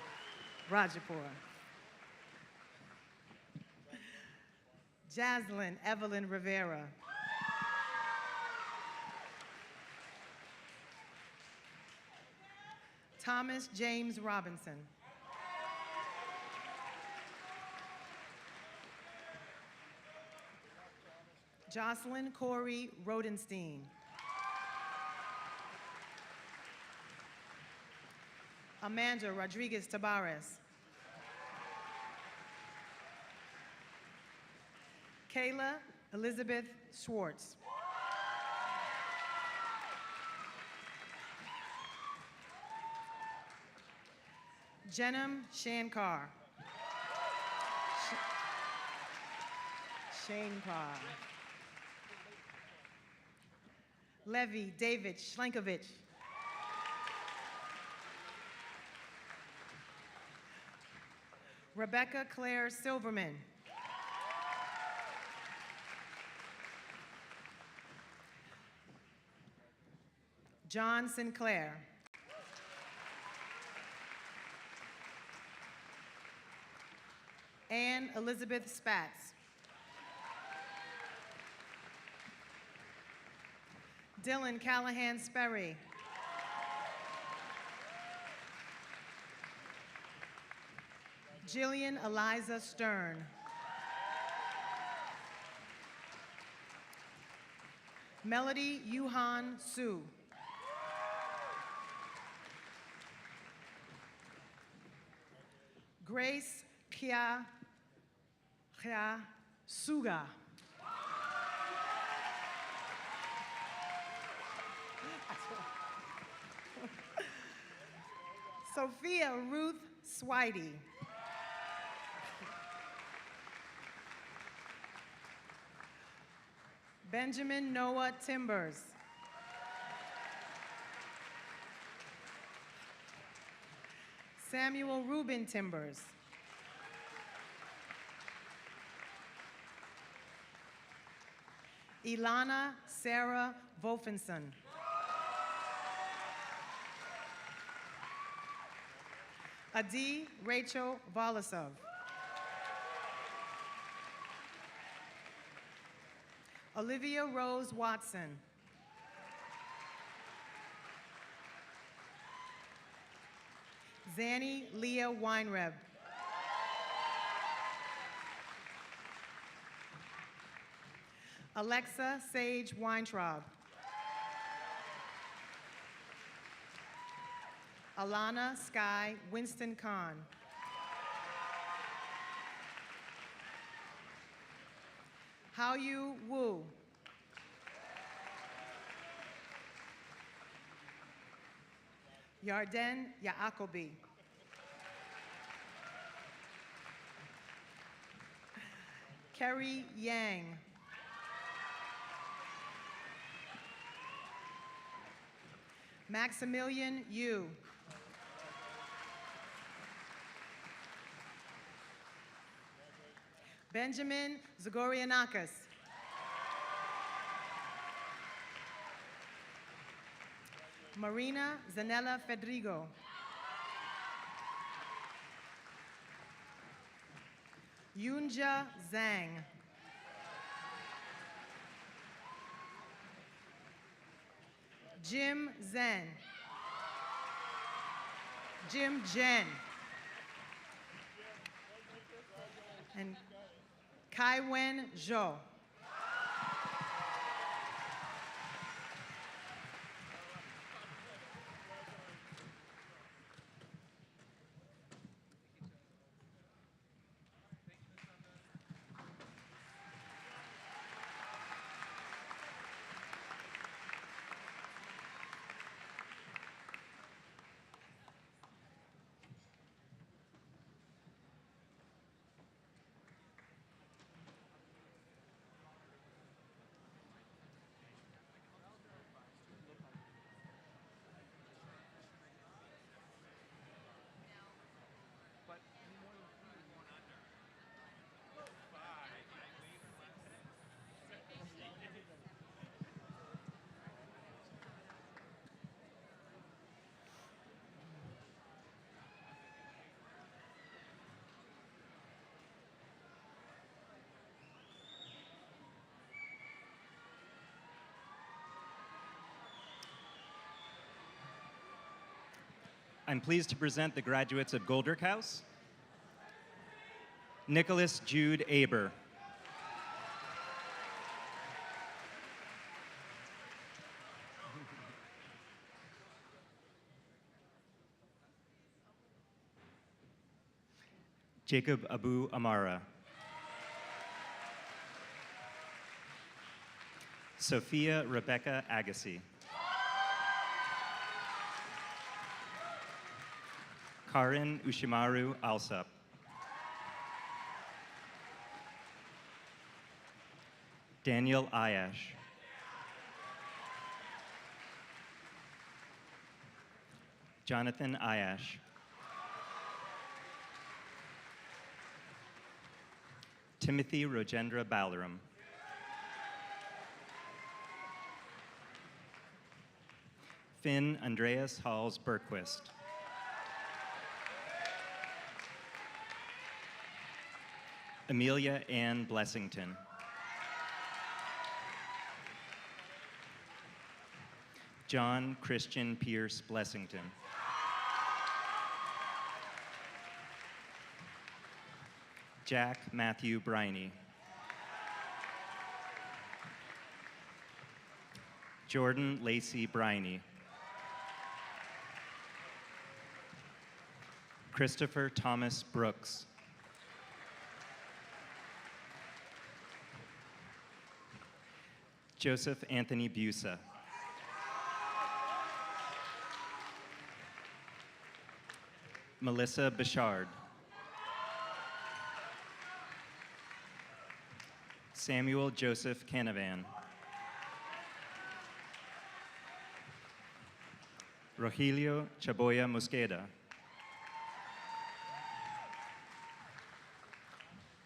Rajapur. Jaslyn Evelyn Rivera. Thomas James Robinson. Jocelyn Corey Rodenstein. Amanda Rodriguez Tabares. Kayla Elizabeth Schwartz. Jenam Shankar. Shankar. Levy David Schlenkovich. Rebecca Claire Silverman. John Sinclair. Anne Elizabeth Spatz. Dylan Callahan Sperry. Jillian Eliza Stern. Melody Yuhan Su. Grace Kia Suga. Sophia Ruth Swidey. Benjamin Noah Timbers. Samuel Reuben Timbers. Ilana Sarah Wolfenson. Adi Rachel Volasov. Olivia Rose Watson. Zanny Leah Weinreb. Alexa Sage Weintraub. Alana Sky Winston Kahn. Hao Yu Wu. Yarden Yaakobi. Kerry Yang. Maximilian Yu. Benjamin Zagorianakis. Marina Zanella Fedrigo. Yunja Zhang. Jim Zen. Jim Jen. And Kai Wen Zhou. I'm pleased to present the graduates of Goldrick House. Nicholas Jude Aber. Jacob Abu Amara. Sophia Rebecca Agassi. Karin Ushimaru Alsop. Daniel Ayash. Jonathan Ayash. Timothy Rojendra Balaram. Finn Andreas Halls Bergquist. Amelia Ann Blessington. John Christian Pierce Blessington. Jack Matthew Briney. Jordan Lacey Briney. Christopher Thomas Brooks. Joseph Anthony Busa. Melissa Bouchard. Samuel Joseph Canavan. Rogelio Chaboya Mosqueda.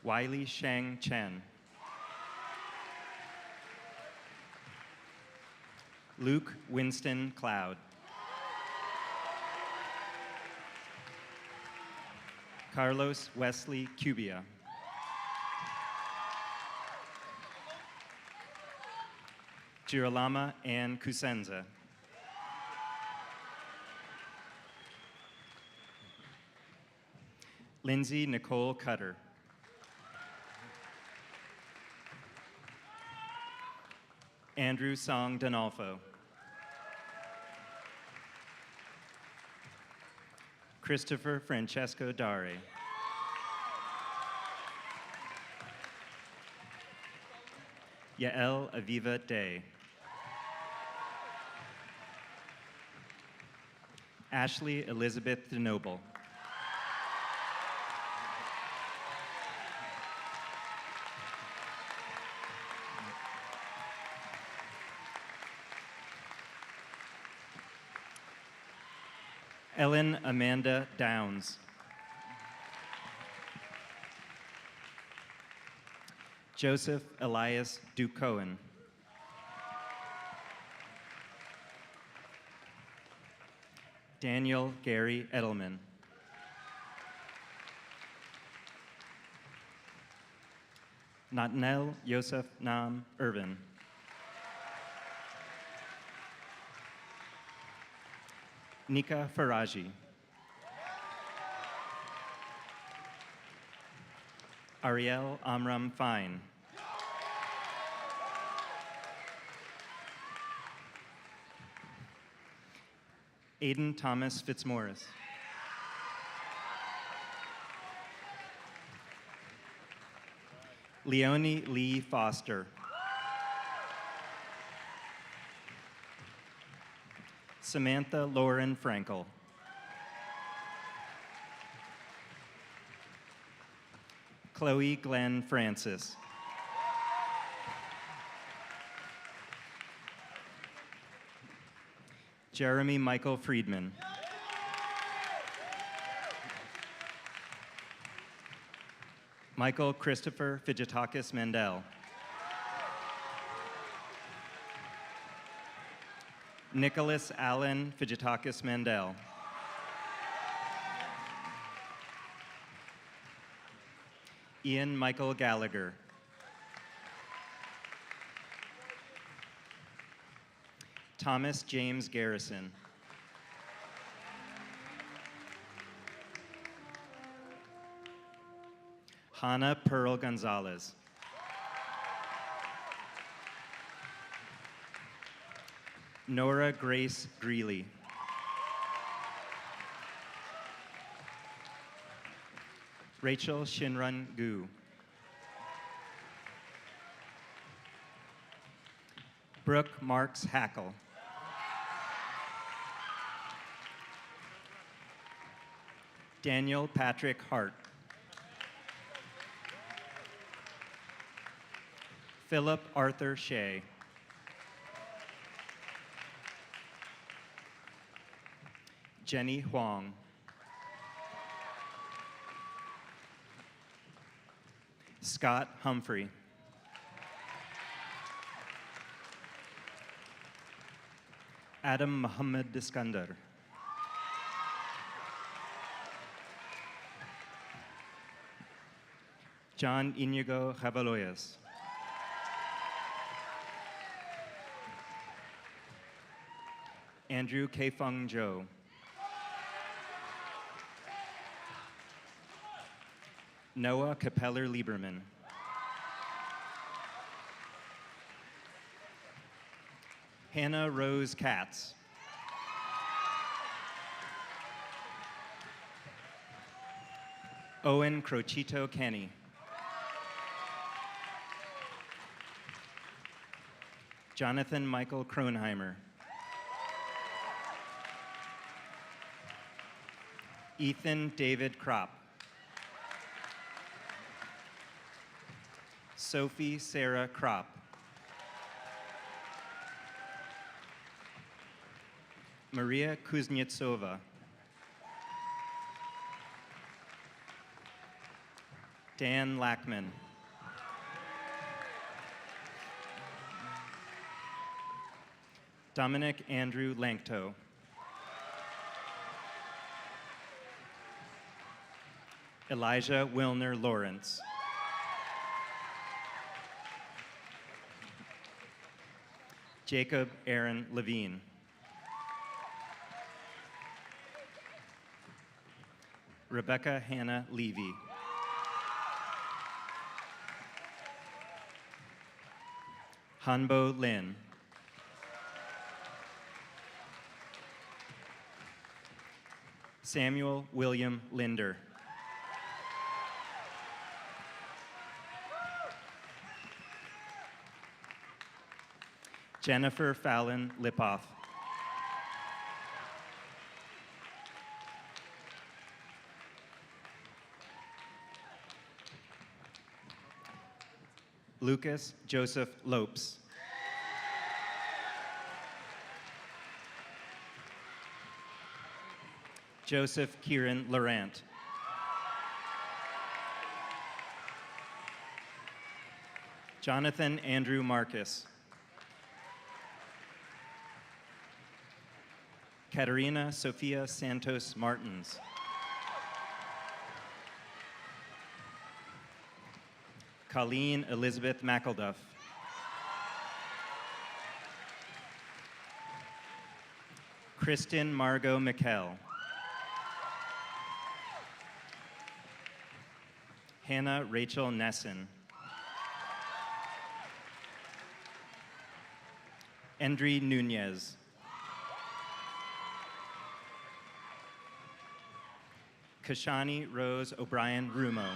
Wiley Shang Chen. Luke Winston Cloud. Carlos Wesley Cubia. Girolama Ann Kusenza. Lindsay Nicole Cutter. Andrew Song Donalfo. Christopher Francesco Dare. Yael Aviva Day. Ashley Elizabeth DeNoble. Ellen Amanda Downs. Joseph Elias Ducohen. Daniel Gary Edelman. Natnel Yosef Nam Irvin. Nika Faraji. Ariel Amram Fine. Aiden Thomas Fitzmaurice. Leonie Lee Foster. Samantha Lauren Frankel. Chloe Glenn Francis. Jeremy Michael Friedman. Michael Christopher Figitakis Mandel. Nicholas Allen Figitakis Mandel. Ian Michael Gallagher. Thomas James Garrison. Hannah Pearl Gonzalez. Nora Grace Greeley. Rachel Shinrun Gu. Brooke Marks Hackle. Daniel Patrick Hart. Philip Arthur Shea. Jenny Huang. Scott Humphrey. Adam Muhammad Iskandar. John Inigo Javaloyas. Andrew Kaifeng Zhou. Noah Capeller Lieberman. Hannah Rose Katz. Owen Crochito Kenny. Jonathan Michael Kronheimer. Ethan David Kropp. Sophie Sarah Kropp. Maria Kuznetsova. Dan Lackman. Dominic Andrew Lankto. Elijah Wilner Lawrence. Jacob Aaron Levine. Rebecca Hannah Levy. Hanbo Lin. Samuel William Linder. Jennifer Fallon Lipoff. Lucas Joseph Lopes. Joseph Kieran Laurent. Jonathan Andrew Marcus. Katerina Sofia Santos Martins. Colleen Elizabeth McElduff. Kristen Margot McKell. Hannah Rachel Nesson. Endry Nunez. Kashani Rose O'Brien Rumo.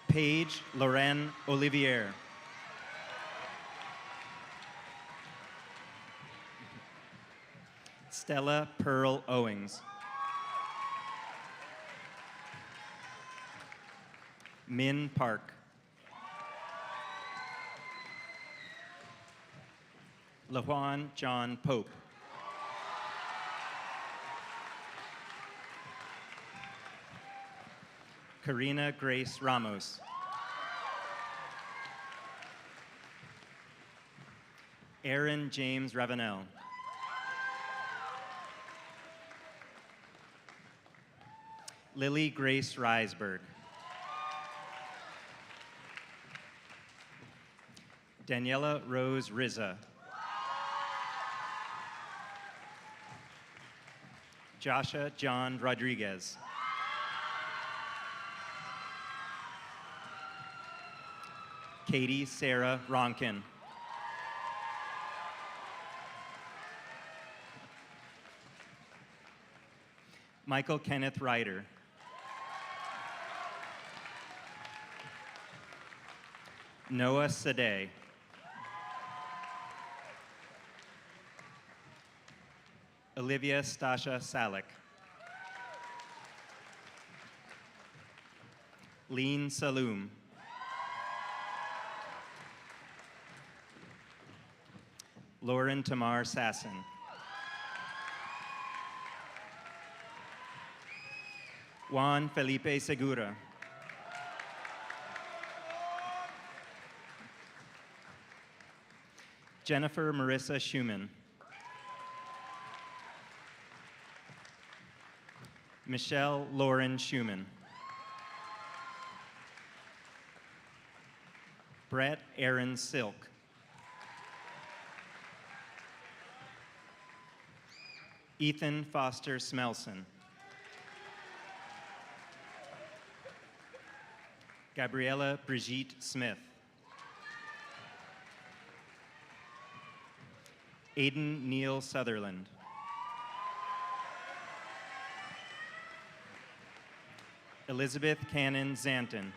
Paige Lorraine Olivier. Stella Pearl Owings. Min Park. LaJuan John Pope. Karina Grace Ramos. Aaron James Ravenel. Lily Grace Risberg. Daniela Rose Rizza. Joshua John Rodriguez. Katie Sarah Ronkin. Michael Kenneth Ryder. Noah Sadeh. Olivia Stasha Salick. Lean Saloom. Lauren Tamar Sasson. Juan Felipe Segura. Jennifer Marissa Schumann. Michelle Lauren Schumann. Brett Aaron Silk. Ethan Foster Smelson. Gabriella Brigitte Smith. Aiden Neil Sutherland. Elizabeth Cannon Zanton.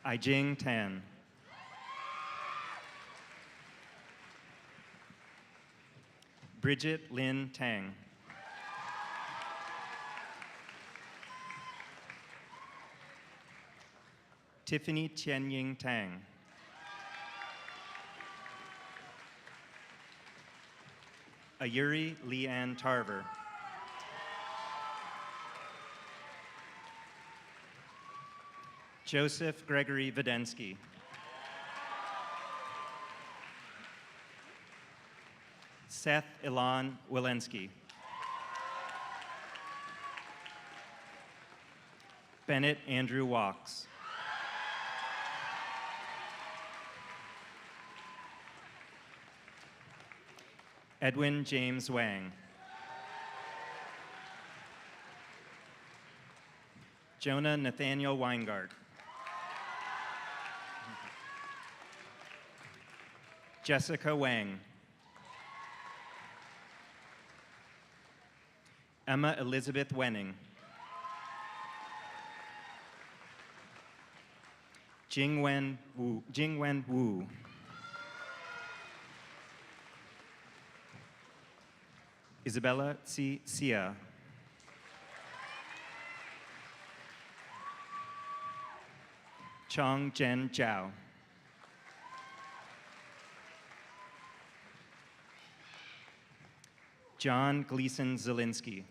Aijing Tan. Bridget Lynn Tang. Tiffany Tianying Tang. Ayuri Leanne Tarver. Joseph Gregory Vidensky. Seth Ilan Walensky. Bennett Andrew Walks. Edwin James Wang. Jonah Nathaniel Weingart. Jessica Wang. Emma Elizabeth Wenning. Jingwen Wu. Isabella C. Sia. Chong Jen Zhao. John Gleason Zielinski.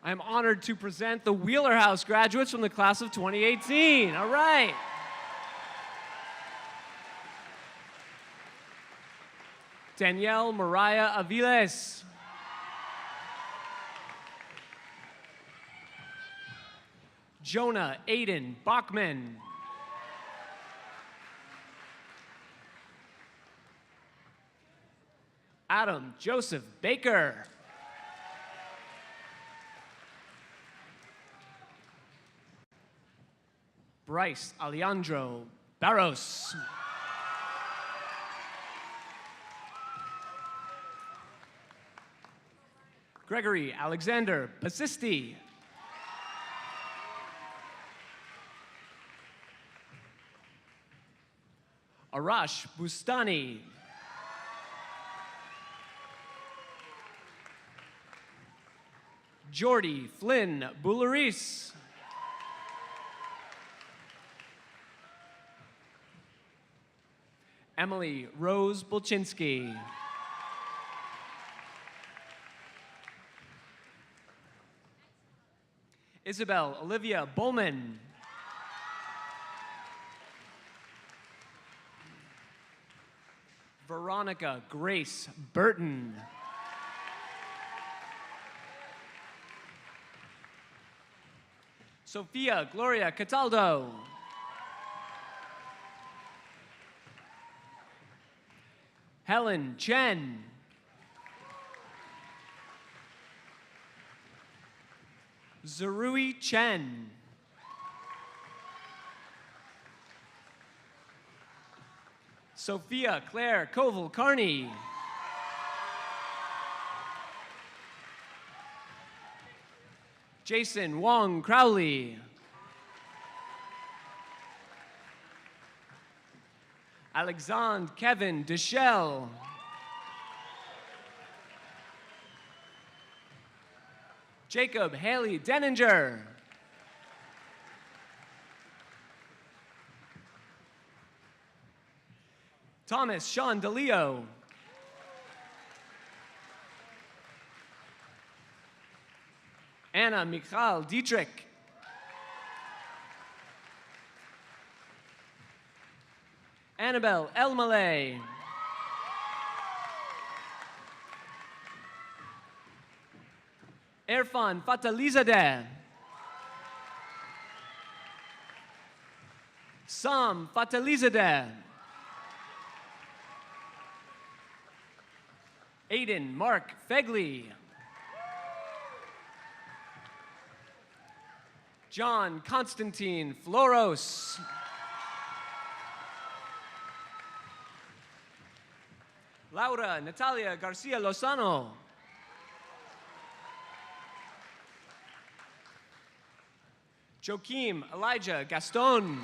I'm honored to present the Wheeler House graduates from the class of 2018. All right. Danielle Mariah Aviles. Jonah Aiden Bachman. Adam Joseph Baker. Bryce Alejandro Barros. Gregory Alexander Basisti. Arash Bustani. Jordy Flynn Boularis. Emily Rose Bulchinski. Isabel Olivia Bowman. Veronica Grace Burton. Sophia Gloria Cataldo. Helen Chen. Zarui Chen. Sophia Claire Koval Carney. Jason Wong Crowley. Alexandre Kevin Deschel. Jacob Haley Denninger. Thomas Sean DeLeo. Anna Michal Dietrich. Annabelle Elmaleh. Erfan Fatalizadeh. Sam Fatalizadeh. Aiden Mark Fegley. John Constantine Floros. Laura Natalia Garcia Lozano. Joaquim Elijah Gaston.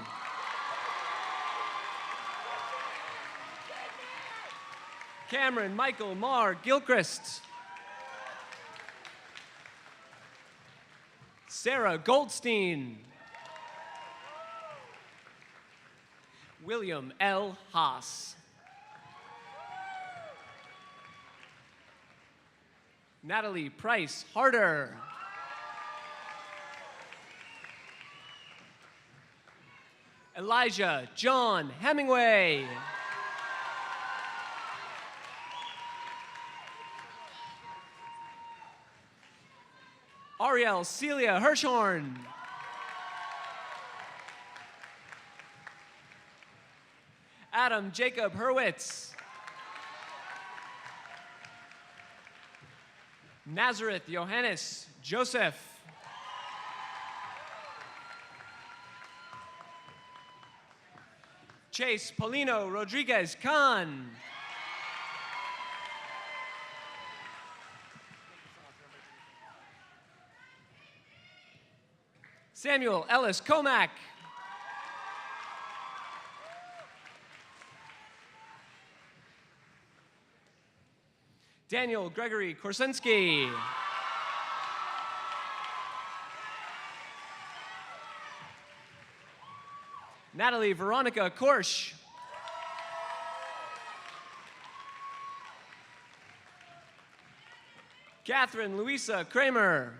Cameron Michael Marr Gilchrist. Sarah Goldstein. William L. Haas. Natalie Price Harder. Elijah John Hemingway. Ariel Celia Hirschhorn. Adam Jacob Hurwitz. Nazareth Johannes Joseph. Chase Paulino Rodriguez Khan. Samuel Ellis Comack. Daniel Gregory Korsinski. Natalie Veronica Korsch. Catherine Louisa Kramer.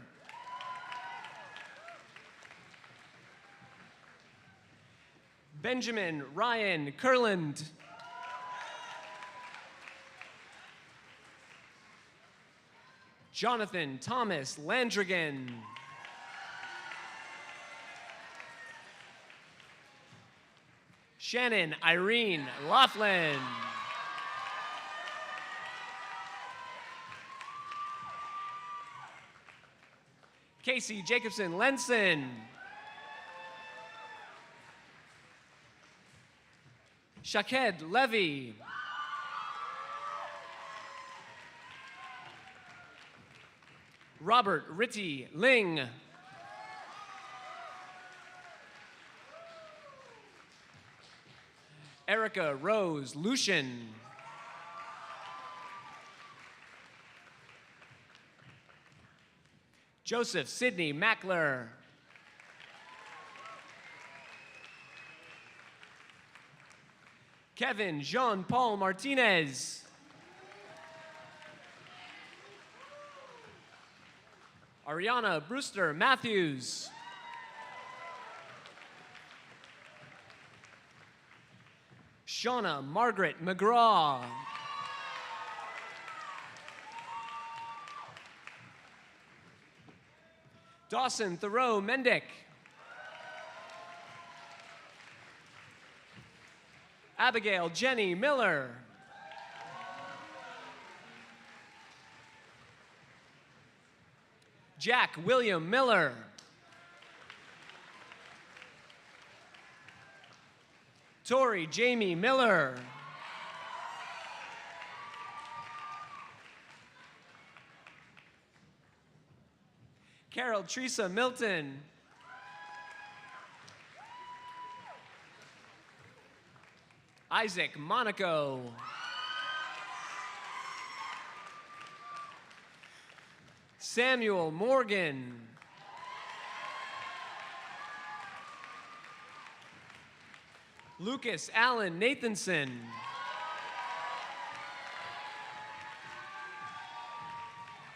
Benjamin Ryan Kurland. Jonathan Thomas Landrigan. Shannon Irene Laughlin. Casey Jacobson Lenson. Shaked Levy. Robert Ritty Ling. Erica Rose Lucian. Joseph Sidney Mackler. Kevin Jean-Paul Martinez. Ariana Brewster Matthews. Shauna Margaret McGraw. Dawson Thoreau Mendick. Abigail Jenny Miller. Jack William Miller. Tori Jamie Miller. Carol Teresa Milton. Isaac Monaco. Samuel Morgan. Lucas Allen Nathanson.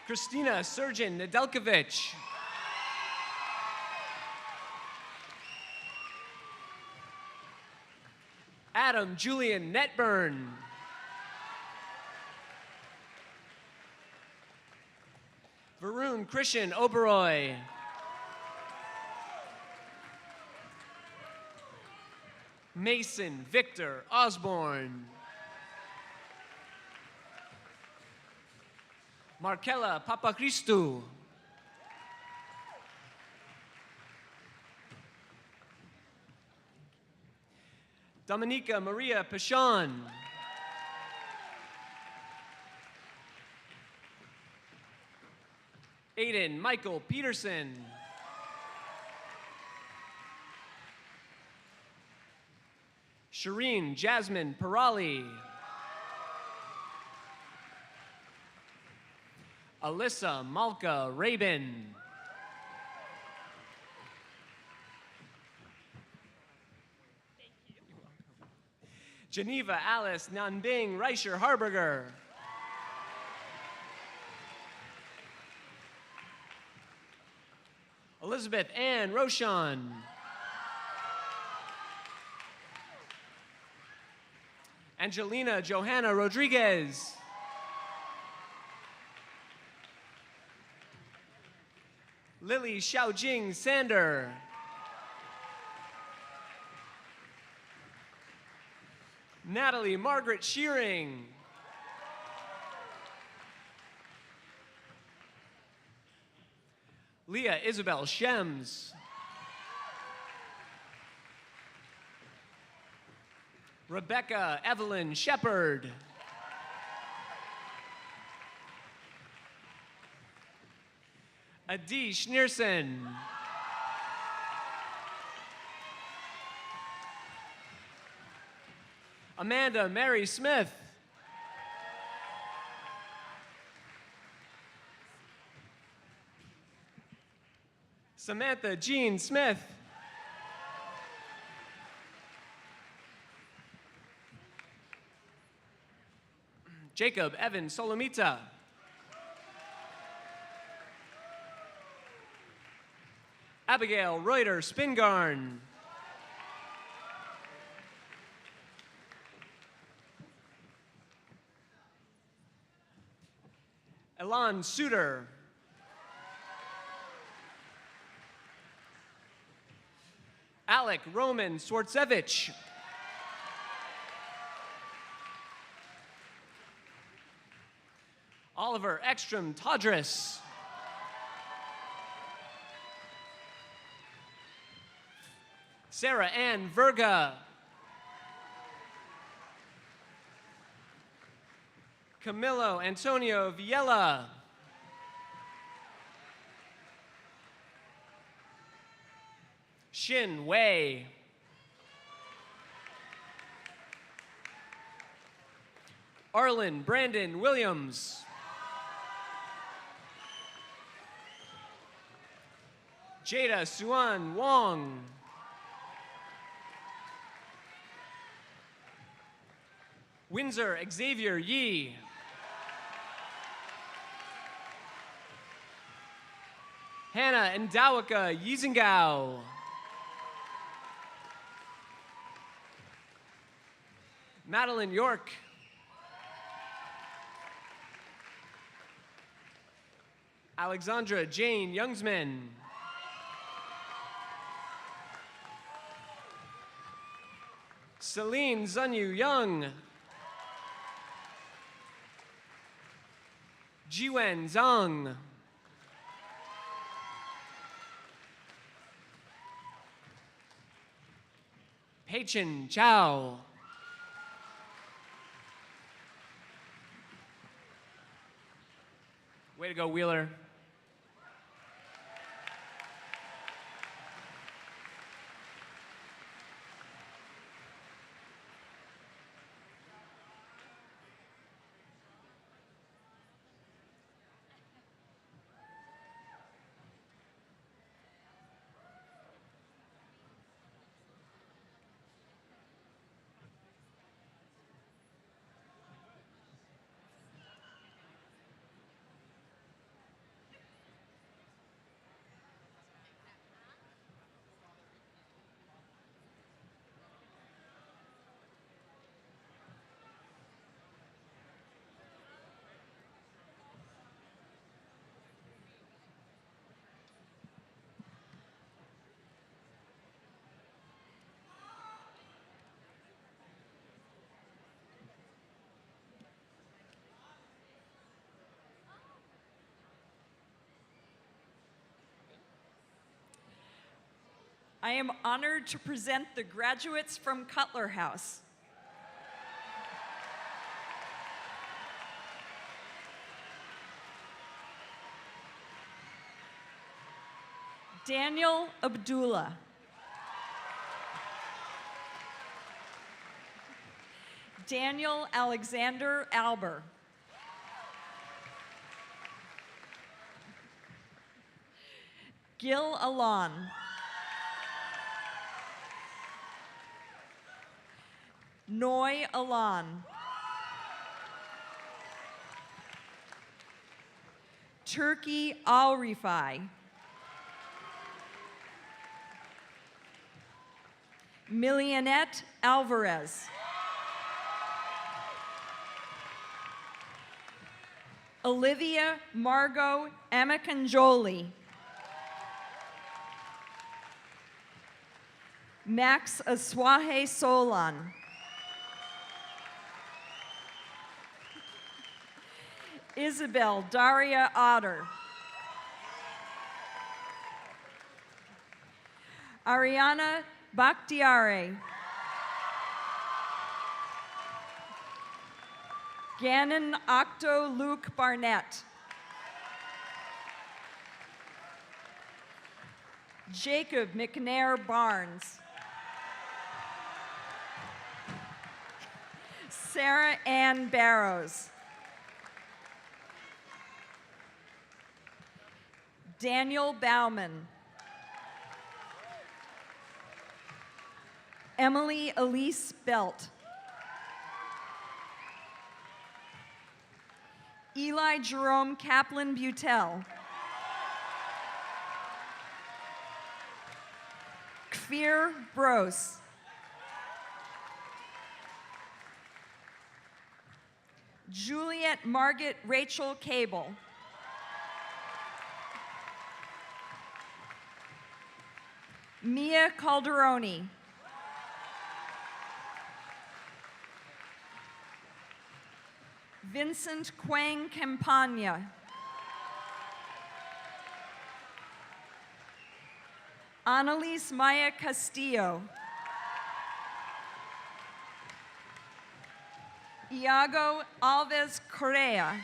Christina Surgeon Nedeljkovic. Adam Julian Netburn. Varun Christian Oberoi. Mason Victor Osborne. Markella Papachristou. Dominica Maria Pachon. Aiden Michael Peterson. Shireen Jasmine Parali. Alyssa Malka Rabin. Geneva Alice Nanbing Reicher Harberger. Elizabeth Ann Rochon. Angelina Johanna Rodriguez. Lily Xiaojing Sander. Natalie Margaret Shearing. Leah Isabel Shems. Rebecca Evelyn Shepard. Adi Schneerson. Amanda Mary Smith. Samantha Jean Smith. Jacob Evan Solomita. Abigail Reuter Spingarn. Elan Suter. Alec Roman Swartzevich. Oliver Ekstrom Todris. Sarah Ann Verga. Camilo Antonio Viella. Xin Wei. Arlen Brandon Williams. Jada Suan Wong. Windsor Xavier Yi. Hannah Ndawaka Yizengao. Madeline York. Alexandra Jane Youngsman. Celine Zunyu Young. Jiwen Zhang. Peichen Chow. Way to go, Wheeler. I am honored to present the graduates from Cutler House. Daniel Abdullah. Daniel Alexander Alber. Gil Alon. Noy Alon. Turkey Al-Rifai. Millionette Alvarez. Olivia Margot Amakanjoli. Max Aswahe Solon. Isabel Daria Otter. Ariana Bakhtiare. Gannon Octo Luke Barnett. Jacob McNair Barnes. Sarah Ann Barrows. Daniel Bauman. Emily Elise Belt. Eli Jerome Kaplan Butel. Kfir Bros. Juliet Margaret Rachel Cable. Mia Calderoni. Vincent Quang Campagna. Annalise Maya Castillo. Iago Alves Correa.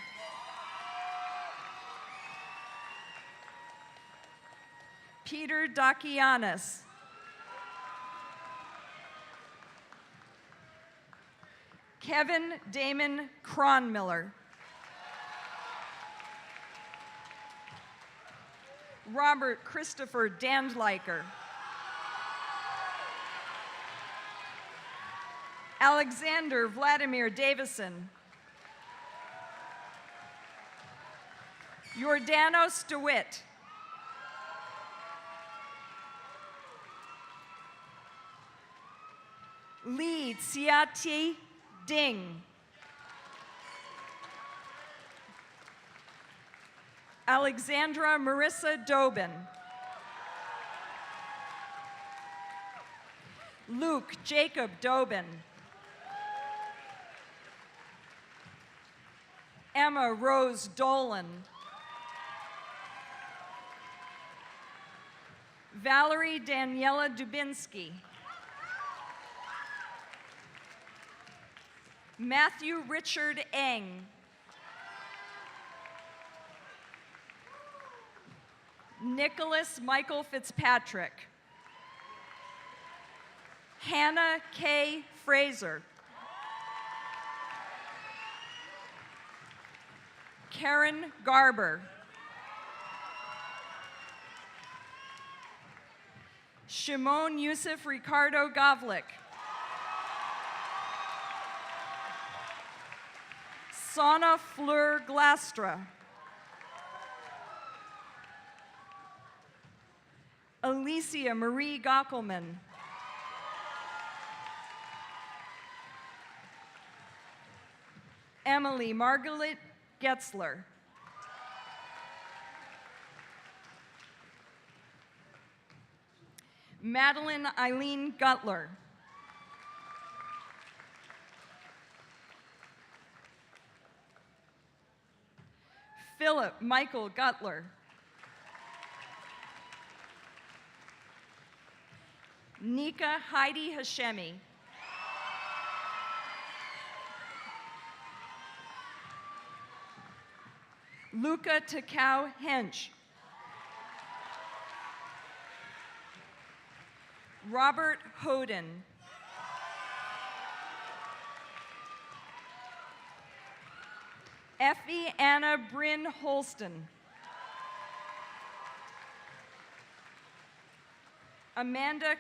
Peter Dakianis. Kevin Damon Cronmiller. Robert Christopher Dandliker. Alexander Vladimir Davison. Jordanos DeWitt. Lee Tsiati Ding. Alexandra Marissa Dobin. Luke Jacob Dobin. Emma Rose Dolan. Valerie Daniela Dubinsky. Matthew Richard Eng. Nicholas Michael Fitzpatrick. Hannah K. Fraser. Karen Garber. Shimon Yusuf Ricardo Gavlik. Sana Fleur Glastra. Alicia Marie Gockelman. Emily Margaret Getzler. Madeline Eileen Gutler. Philip Michael Gutler. Nika Heidi Hashemi. Luca Takao Hench. Robert Hoden. Effie Anna Bryn Holston. Amanda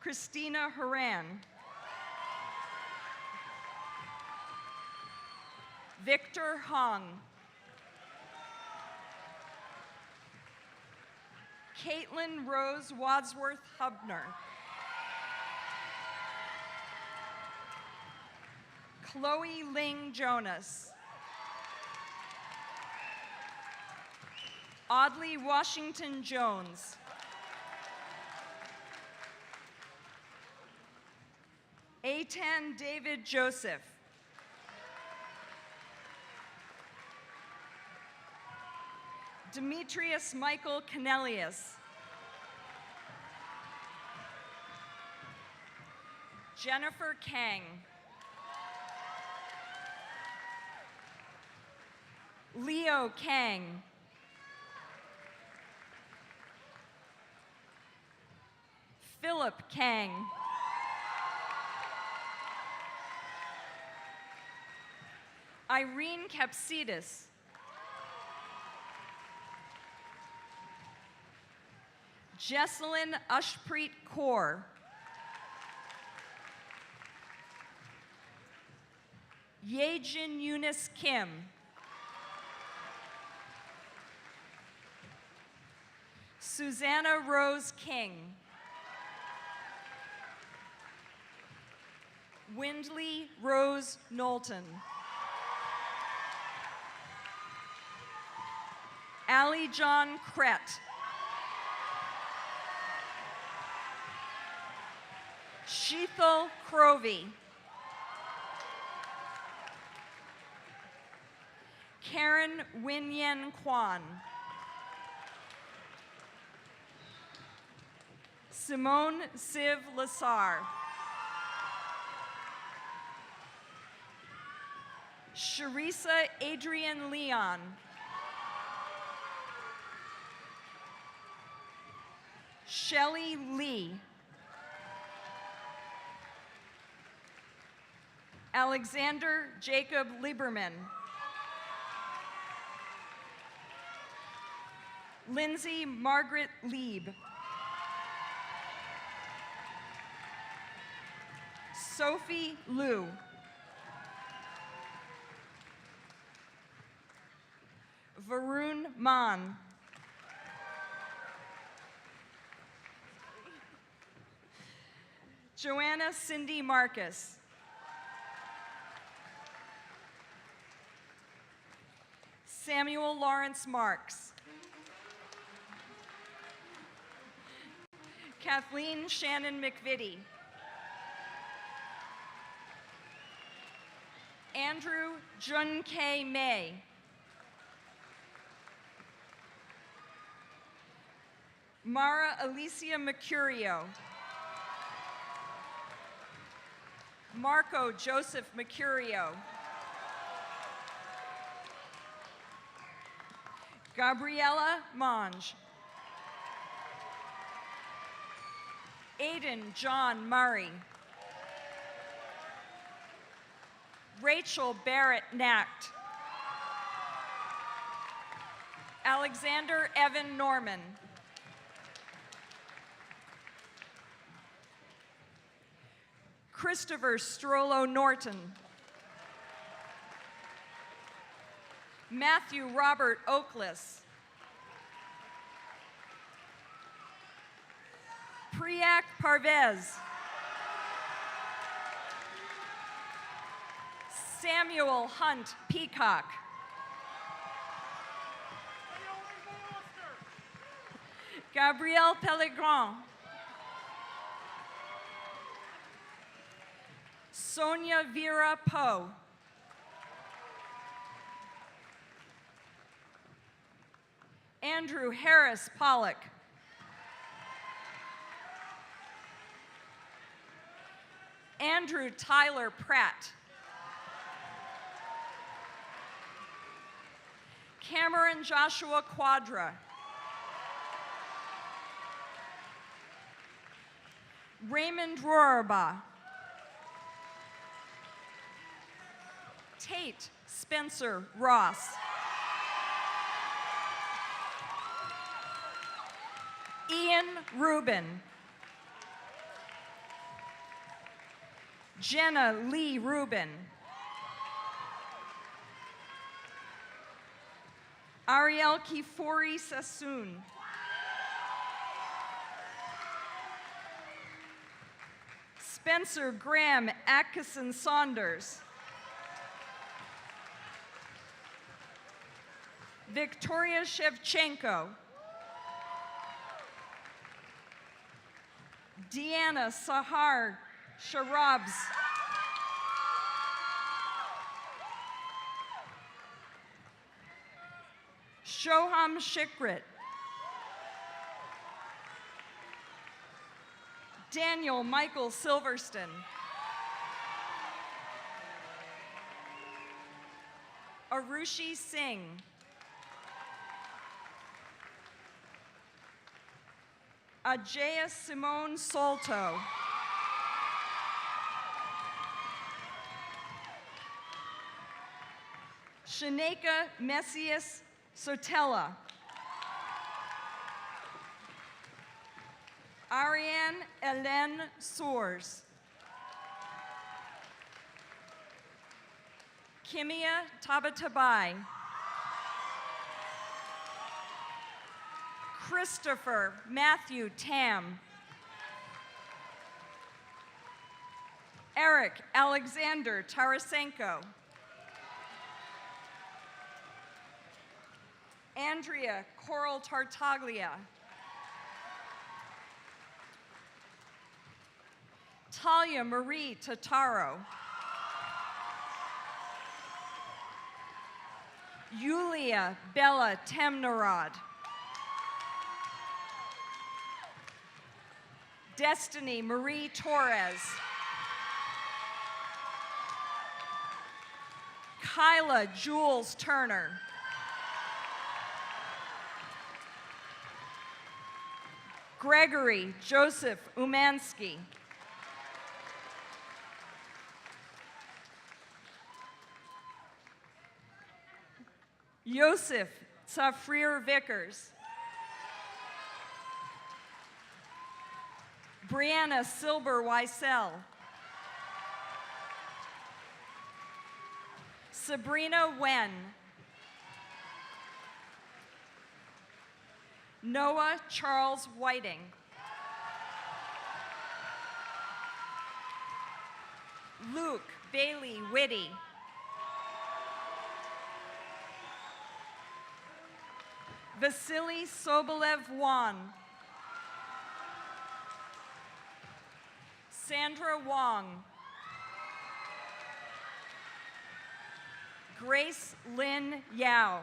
Christina Haran. Victor Hong. Caitlin Rose Wadsworth Hubner. Chloe Ling Jonas. Audley Washington Jones. Eitan David Joseph. Demetrius Michael Canelius. Jennifer Kang. Leo Kang. Philip Kang. Irene Kapsidis. Jesselyn Ushpreet Kaur. Yejin Eunice Kim. Susanna Rose King. Windley Rose Knowlton. Allie John Krett. Sheethal Crovey. Karen Winyen Kwan. Simone Siv Lassar. Sharisa Adrian Leon. Shelley Lee. Alexander Jacob Lieberman. Lindsay Margaret Lieb. Sophie Liu. Varun Man. Joanna Cindy Marcus. Samuel Lawrence Marks. Kathleen Shannon McVitie. Andrew Jun K. May. Mara Alicia Mercurio. Marco Joseph Mercurio. Gabriella Monge. Aiden John Murray. Rachel Barrett Nacht. Alexander Evan Norman. Christopher Strollo Norton. Matthew Robert Oaklis. Priyak Parvez. Samuel Hunt Peacock. Gabrielle Pellegrin. Sonia Vera Poe. Andrew Harris Pollock. Andrew Tyler Pratt. Cameron Joshua Quadra. Raymond Rohrbaugh. Tate Spencer Ross. Ian Rubin. Jenna Lee Rubin. Ariel Kifori Sassoon. Spencer Graham Atkinson Saunders. Victoria Shevchenko. Deanna Sahar Sharabs. Shoham Shikrit. Daniel Michael Silverston. Arushi Singh. Ajaya Simone Solto. Shaneka Messias Sotella. Ariane Hélène Sours. Kimia Tabatabai. Christopher Matthew Tam. Eric Alexander Tarasenko. Andrea Coral Tartaglia. Talia Marie Tataro. Yulia Bella Temnarad. Destiny Marie Torres. Kyla Jules Turner. Gregory Joseph Umansky. Yosef Safrir Vickers. Brianna Silber Weissel. Sabrina Wen. Noah Charles Whiting. Luke Bailey Whitty. Vasily Sobolev Wan. Sandra Wong. Grace Lynn Yao.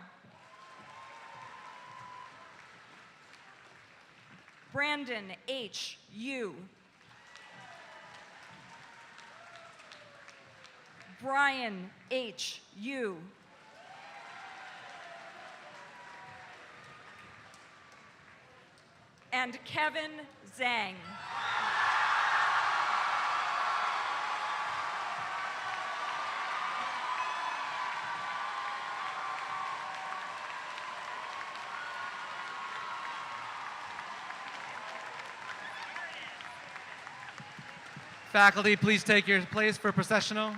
Brandon H. Yu. Brian H. Yu. And Kevin Zhang. Faculty, please take your place for processional.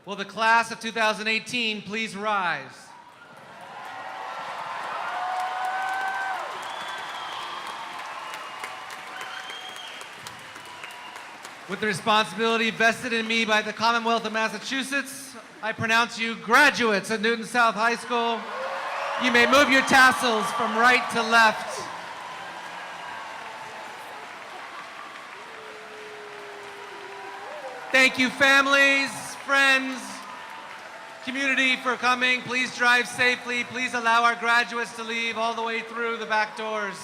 Will the class of 2018 please rise? With the responsibility vested in me by the Commonwealth of Massachusetts, I pronounce you graduates of Newton South High School. You may move your tassels from right to left. Thank you, families, friends, community, for coming. Please drive safely. Please allow our graduates to leave all the way through the back doors.